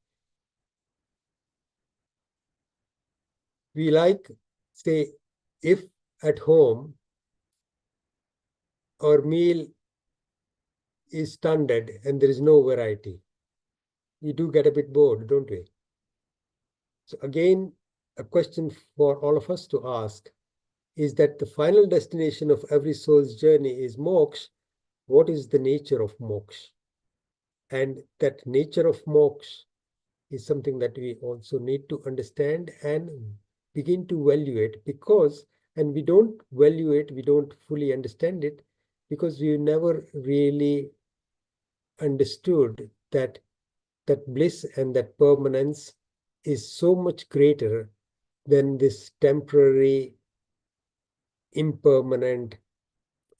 we like, say, if at home our meal is standard and there is no variety, we do get a bit bored, don't we? So again, a question for all of us to ask is that the final destination of every soul's journey is moksha. What is the nature of moksha? And that nature of moksha is something that we also need to understand and begin to value it, because, and we don't value it, we don't fully understand it, because we never really understood that that bliss and that permanence is so much greater than this temporary, impermanent,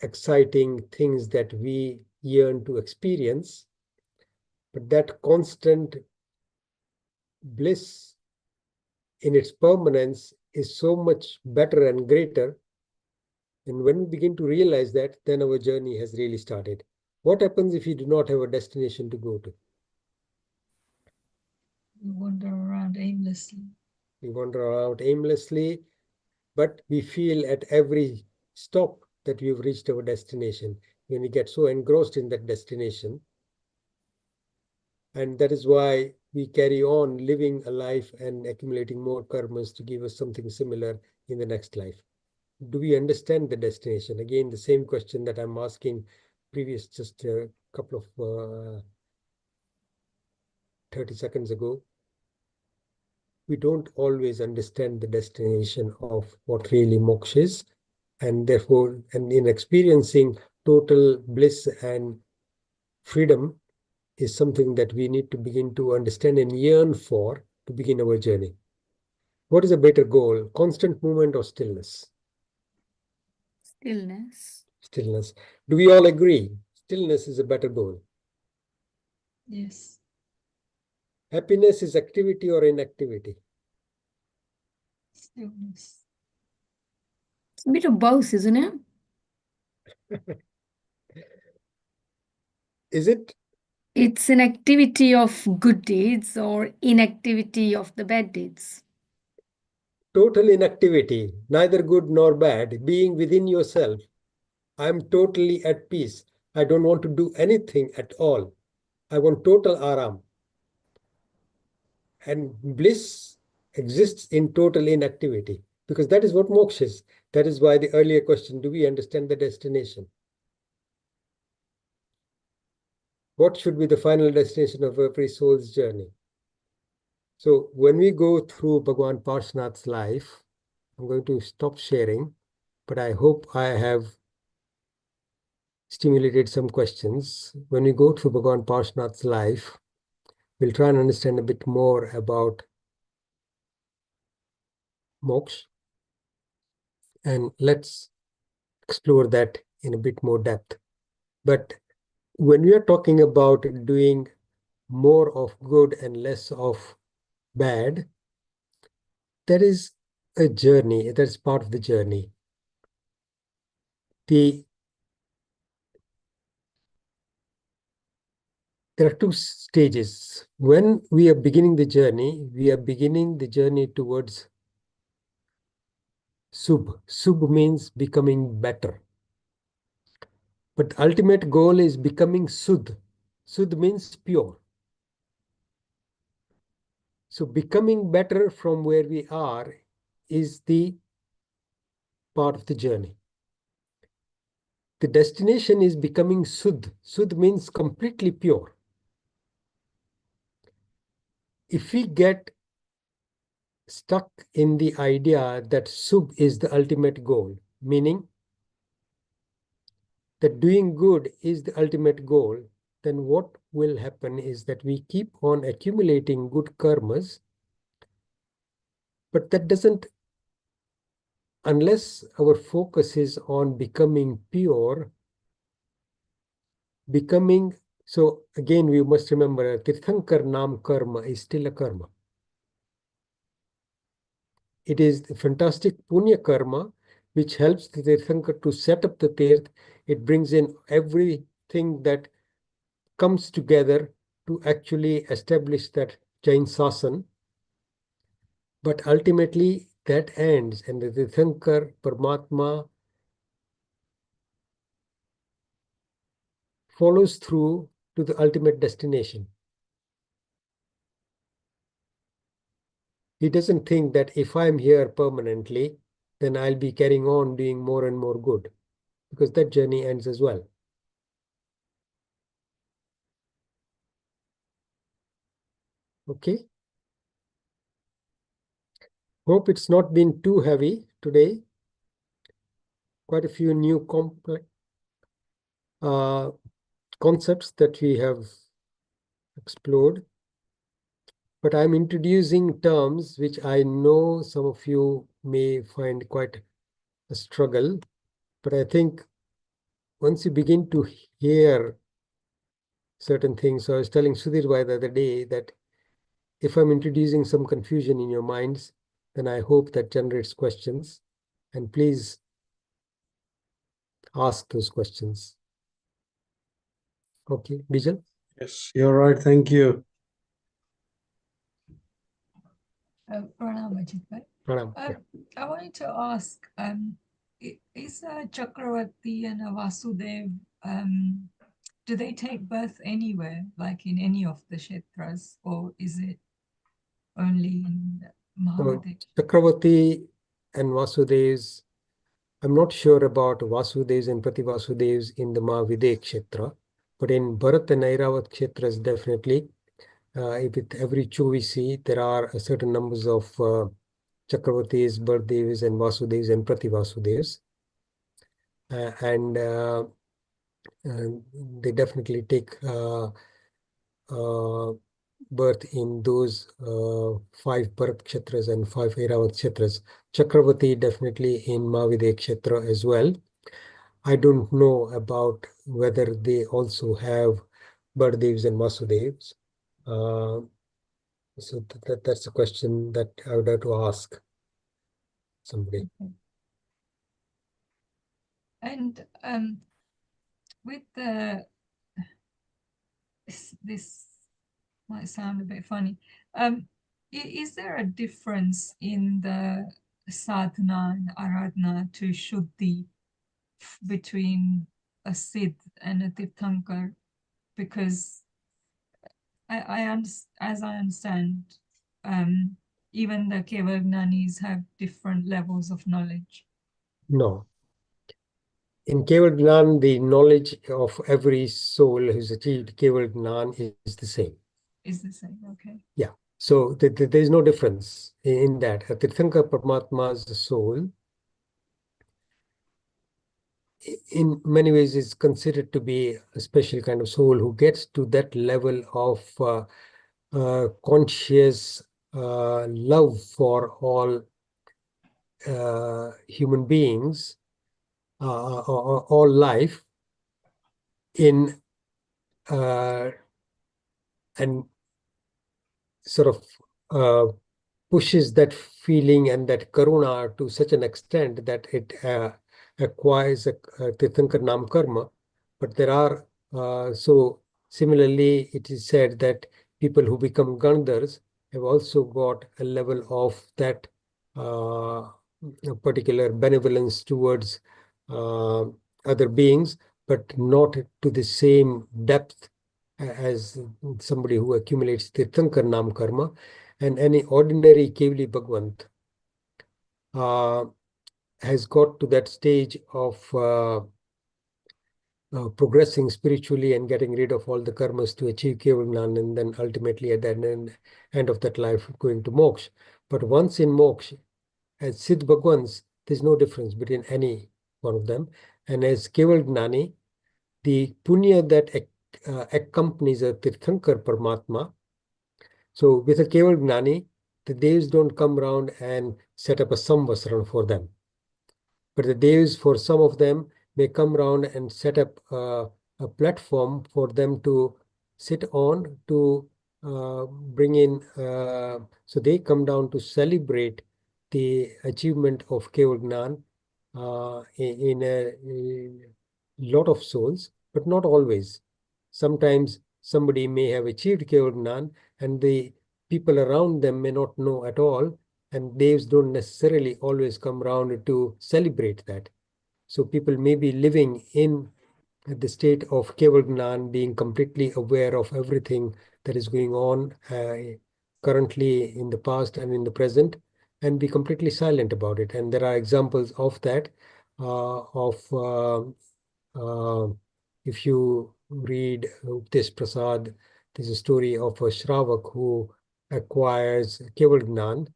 exciting things that we yearn to experience. But that constant bliss in its permanence is so much better and greater And when we begin to realize that, then our journey has really started. What happens if you do not have a destination to go to? We wander around aimlessly. We wander around aimlessly, but we feel at every stop that we've reached our destination, when we get so engrossed in that destination. And that is why we carry on living a life and accumulating more karmas to give us something similar in the next life. Do we understand the destination? Again, the same question that I'm asking previous, just a couple of 30 seconds ago. We don't always understand the destination of what really moksha is, and therefore, and in experiencing total bliss and freedom is something that we need to begin to understand and yearn for to begin our journey. What is a better goal, constant movement or stillness? Stillness. Stillness. Do we all agree? Stillness is a better goal. Yes. Happiness is activity or inactivity? Stillness. It's a bit of both, isn't it? Is it? It's an activity of good deeds or inactivity of the bad deeds. Total inactivity, neither good nor bad, being within yourself. I'm totally at peace. I don't want to do anything at all. I want total aram. And bliss exists in total inactivity, because that is what moksha is. That is why the earlier question, do we understand the destination? What should be the final destination of every soul's journey? So when we go through Bhagwan Parshvanath's life, I'm going to stop sharing, but I hope I have stimulated some questions. When we go through Bhagwan Parshvanath's life, we'll try and understand a bit more about moksha, and let's explore that in a bit more depth. But when we are talking about doing more of good and less of bad, that is a journey, that is part of the journey. There are two stages. When we are beginning the journey, towards Subh. Subh means becoming better. But ultimate goal is becoming Sudh. Sudh means pure. So becoming better from where we are is the part of the journey. The destination is becoming Sudh. Sudh means completely pure. If we get stuck in the idea that Subh is the ultimate goal, meaning that doing good is the ultimate goal, then what will happen is that we keep on accumulating good karmas, but that doesn't, unless our focus is on becoming pure, so again we must remember, Tirthankar Nam karma is still a karma. It is the fantastic punya karma which helps the Tirthankar to set up the tirth. It brings in everything that comes together to actually establish that Jain Sasan. But ultimately that ends, and the Tirthankar Paramatma follows through to the ultimate destination. He doesn't think that if I'm here permanently, then I'll be carrying on doing more and more good, because that journey ends as well. Okay. Hope it's not been too heavy today. Quite a few new complex concepts that we have explored. But I'm introducing terms which I know some of you may find quite a struggle. But I think once you begin to hear certain things, so I was telling Sudhirbhai the other day that if I'm introducing some confusion in your minds, then I hope that generates questions. And please ask those questions. Okay, Bijal? Yes, you're right. Thank you. Pranam, Ajitbhai. Pranam. Yeah. I wanted to ask, is Chakravarti and Vasudev, do they take birth anywhere, like in any of the Kshetras, or is it only in Mahavidya? Chakravarti and Vasudevs, I'm not sure about Vasudevs and Prativasudevs in the Mahavidya Kshetra, but in Bharat and Airavat Kshetras, definitely. With every Chu we see, there are a certain numbers of Chakravartis, Bardevs, and Vasudevs and Prativasudevs. And they definitely take birth in those 5 Bharat Kshetras and 5 Airavat Kshetras. Chakravarti definitely in Mahavidya Kshetra as well. I don't know about whether they also have Bardevs and Vasudevs. So that's a question that I would have to ask somebody. Okay. And with this might sound a bit funny. Is there a difference in the sadhana and aradhana to Shuddhi between a Siddh and a Tirthankar? Because as I understand, even the Keval Gnanis have different levels of knowledge. No. In Keval Gnan, the knowledge of every soul who's achieved Keval Gnan is the same. Is the same, okay. Yeah. So there is no difference in that. A Tirthankar Paramatma's soul, in many ways, is considered to be a special kind of soul who gets to that level of conscious love for all human beings, all life, in and sort of pushes that feeling and that karuna to such an extent that it acquires a Tirthankar Nam Karma. But there are, so similarly, it is said that people who become Gandhars have also got a level of that particular benevolence towards other beings, but not to the same depth as somebody who accumulates Tirthankar Nam Karma. And any ordinary Kevli Bhagwant has got to that stage of progressing spiritually and getting rid of all the karmas to achieve Keval Gnan, and then ultimately at the end of that life going to moksha. But once in moksha, as Siddh Bhagwans, there's no difference between any one of them. And as Keval Gnani, the punya that accompanies a Tirthankar Paramatma. So with a Keval Gnani, the devs don't come around and set up a samvasran for them. But the devs, for some of them, may come around and set up a platform for them to sit on to bring in. So they come down to celebrate the achievement of Keval Gnan in a lot of souls, but not always. Sometimes somebody may have achieved Keval Gnan and the people around them may not know at all, and devs don't necessarily always come around to celebrate that. So people may be living in the state of Keval Gnan, being completely aware of everything that is going on currently in the past and in the present, and be completely silent about it. And there are examples of that, if you read Updesh Prasad, there's a story of a Shravak who acquires Keval Gnan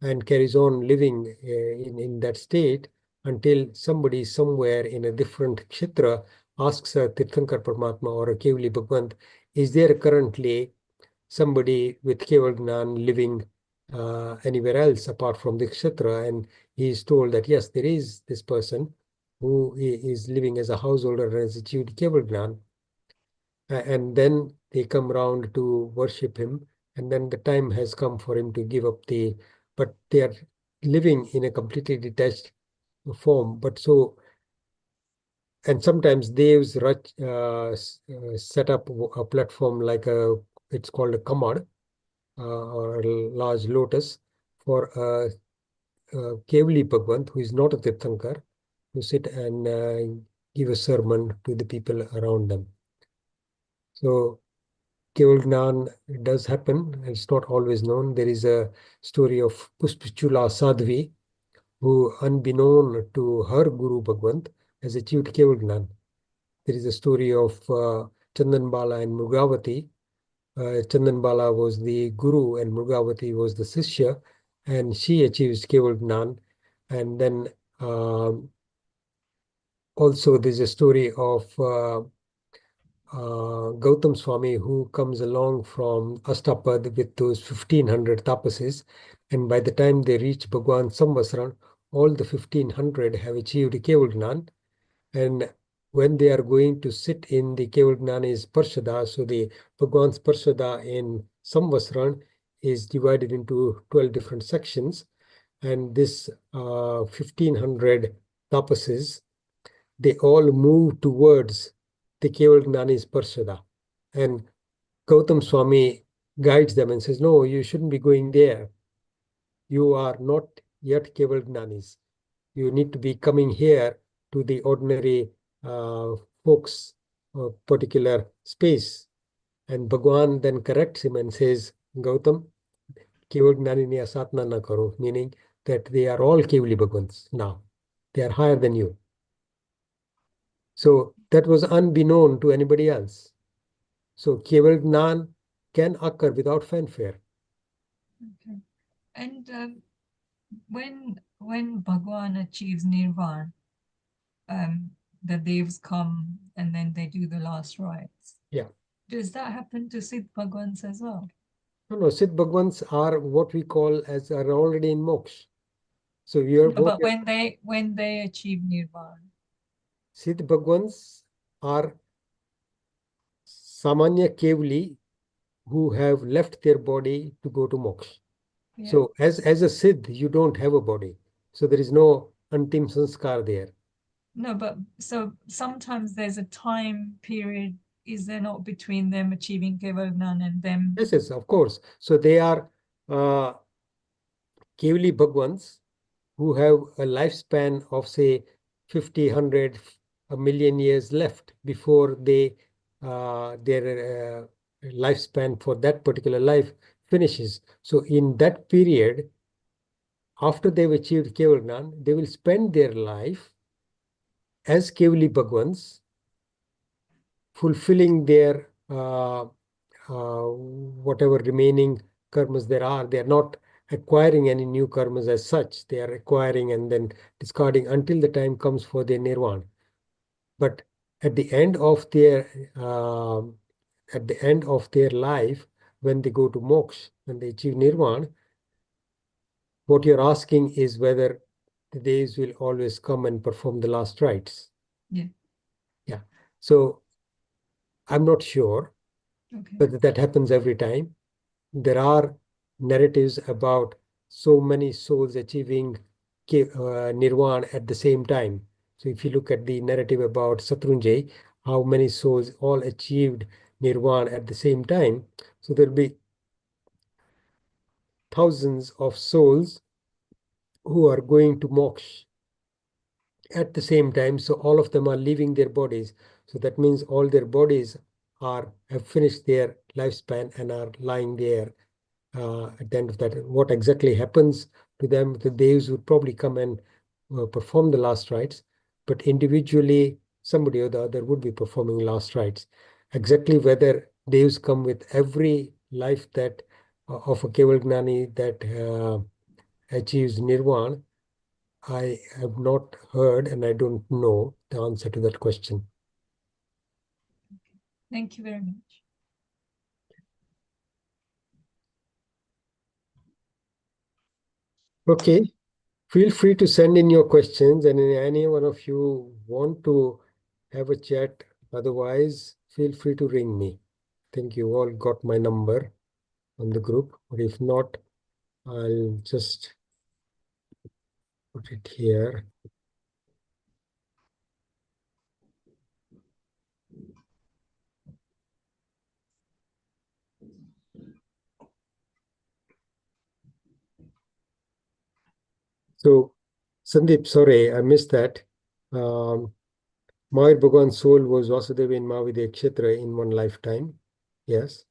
and carries on living in that state until somebody somewhere in a different kshetra asks a Tirthankar Paramatma or a Kevli Bhagwant, is there currently somebody with Keval Gnan living anywhere else apart from the kshetra? And he is told that yes, there is this person who is living as a householder and has achieved Keval Gnan. And then they come round to worship him, and then the time has come for him to give up but they are living in a completely detached form. But so and sometimes Devs set up a platform like it's called a kamad, or a large lotus, for a Kevli Bhagwan, who is not a Tirthankar, to sit and give a sermon to the people around them. So Keval Gnan does happen. It's not always known. There is a story of Puspichula Sadhvi, who, unbeknown to her Guru Bhagwant, has achieved Keval Gnan. There is a story of Chandan Bala and Mrugavati. Chandan Bala was the Guru and Mrugavati was the Sishya, and she achieves Keval Gnan. And then also there's a story of Gautam Swami, who comes along from Astapad with those 1500 tapasis, and by the time they reach Bhagwan Samvasran, all the 1500 have achieved Keval Gnan. And when they are going to sit in the Keval Gnani's Parshada, so the Bhagwan's Parshada in Samvasran is divided into 12 different sections, and this 1500 tapasis, they all move towards the Keval Gnani's Parshada. And Gautam Swami guides them and says, no, you shouldn't be going there. You are not yet Keval Gnanis. You need to be coming here to the ordinary folks, particular space. And Bhagwan then corrects him and says, Gautam, Keval Gnani ni asatna na karo, meaning that they are all Kevali Bhagwans now. They are higher than you. So that was unbeknown to anybody else. So Keval Gnan can occur without fanfare. Okay. And when Bhagwan achieves Nirvana, the devs come and then they do the last rites. Yeah. Does that happen to Siddh Bhagwans as well? No, Siddh Bhagwans are what we call as are already in moksha. So you're No, but when they achieve Nirvana. Siddh Bhagwans are Samanya Kevli who have left their body to go to moksha. Yeah. So as a Siddh, you don't have a body. So there is no Antim Sanskar there. No, but so sometimes there's a time period, is there not, between them achieving Keval Gnan and them? Yes, of course. So they are Kevli Bhagwans who have a lifespan of, say, 50, 100, a million years left before their lifespan for that particular life finishes. So in that period, after they've achieved Keval Gnan, they will spend their life as Kevali Bhagwans, fulfilling their whatever remaining karmas there are. They are not acquiring any new karmas as such. They are acquiring and then discarding until the time comes for their nirvana. But at the end of their life, when they go to moksha, when they achieve nirvana, what you're asking is whether the days will always come and perform the last rites. Yeah. Yeah. So I'm not sure whether that happens every time. There are narratives about so many souls achieving nirvana at the same time. So if you look at the narrative about Satrunjay, how many souls all achieved nirvana at the same time. So there'll be thousands of souls who are going to moksha at the same time. So all of them are leaving their bodies. So that means all their bodies have finished their lifespan and are lying there at the end of that. What exactly happens to them, the devs would probably come and perform the last rites, but individually somebody or the other would be performing last rites. Exactly whether devs come with every life that of a Keval Gnani that achieves nirvana, I have not heard and I don't know the answer to that question. Thank you very much. Okay, feel free to send in your questions, and if any one of you want to have a chat, otherwise feel free to ring me. I think you all got my number on the group, but if not, I'll just put it here. So, Sandeep, sorry, I missed that. Mahir Bhagwan's soul was Vasudeva in Mahavidya Kshetra in one lifetime. Yes.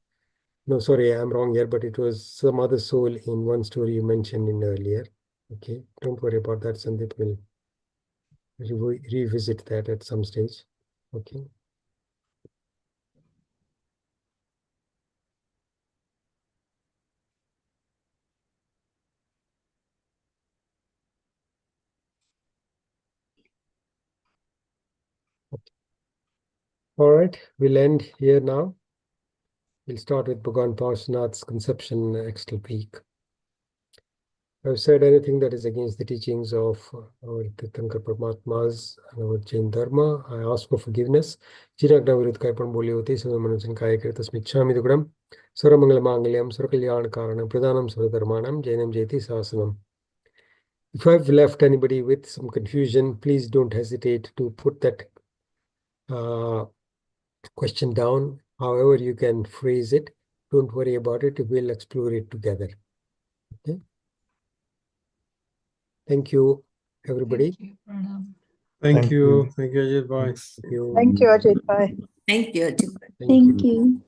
No, sorry, I'm wrong here, but it was some other soul in one story you mentioned in earlier. Okay, don't worry about that. Sandeep will revisit that at some stage. Okay. All right, we'll end here now. We'll start with Bhagwan Parshvanath's conception external peak. I've said anything that is against the teachings of our Tirthankar Paramatmas and our Jain Dharma, I ask for forgiveness. Chiragna Virudh Kaipan Boli Oti, Sudamanujan Kaya Kritas Michami Dugram, Saramangala Mangalyam, Surakalyan Karanam, Pradhanam Suradharmanam, Jainam Jeti Sasanam. If I've left anybody with some confusion, please don't hesitate to put that question down. However you can phrase it, don't worry about it. We'll explore it together. Okay. Thank you, everybody. Thank you, Pranam. Thank you. Thank you, Ajitbhai. Thanks. Thank you. Thank you, Ajitbhai. Thank you, Ajitbhai. Thank you. Thank you.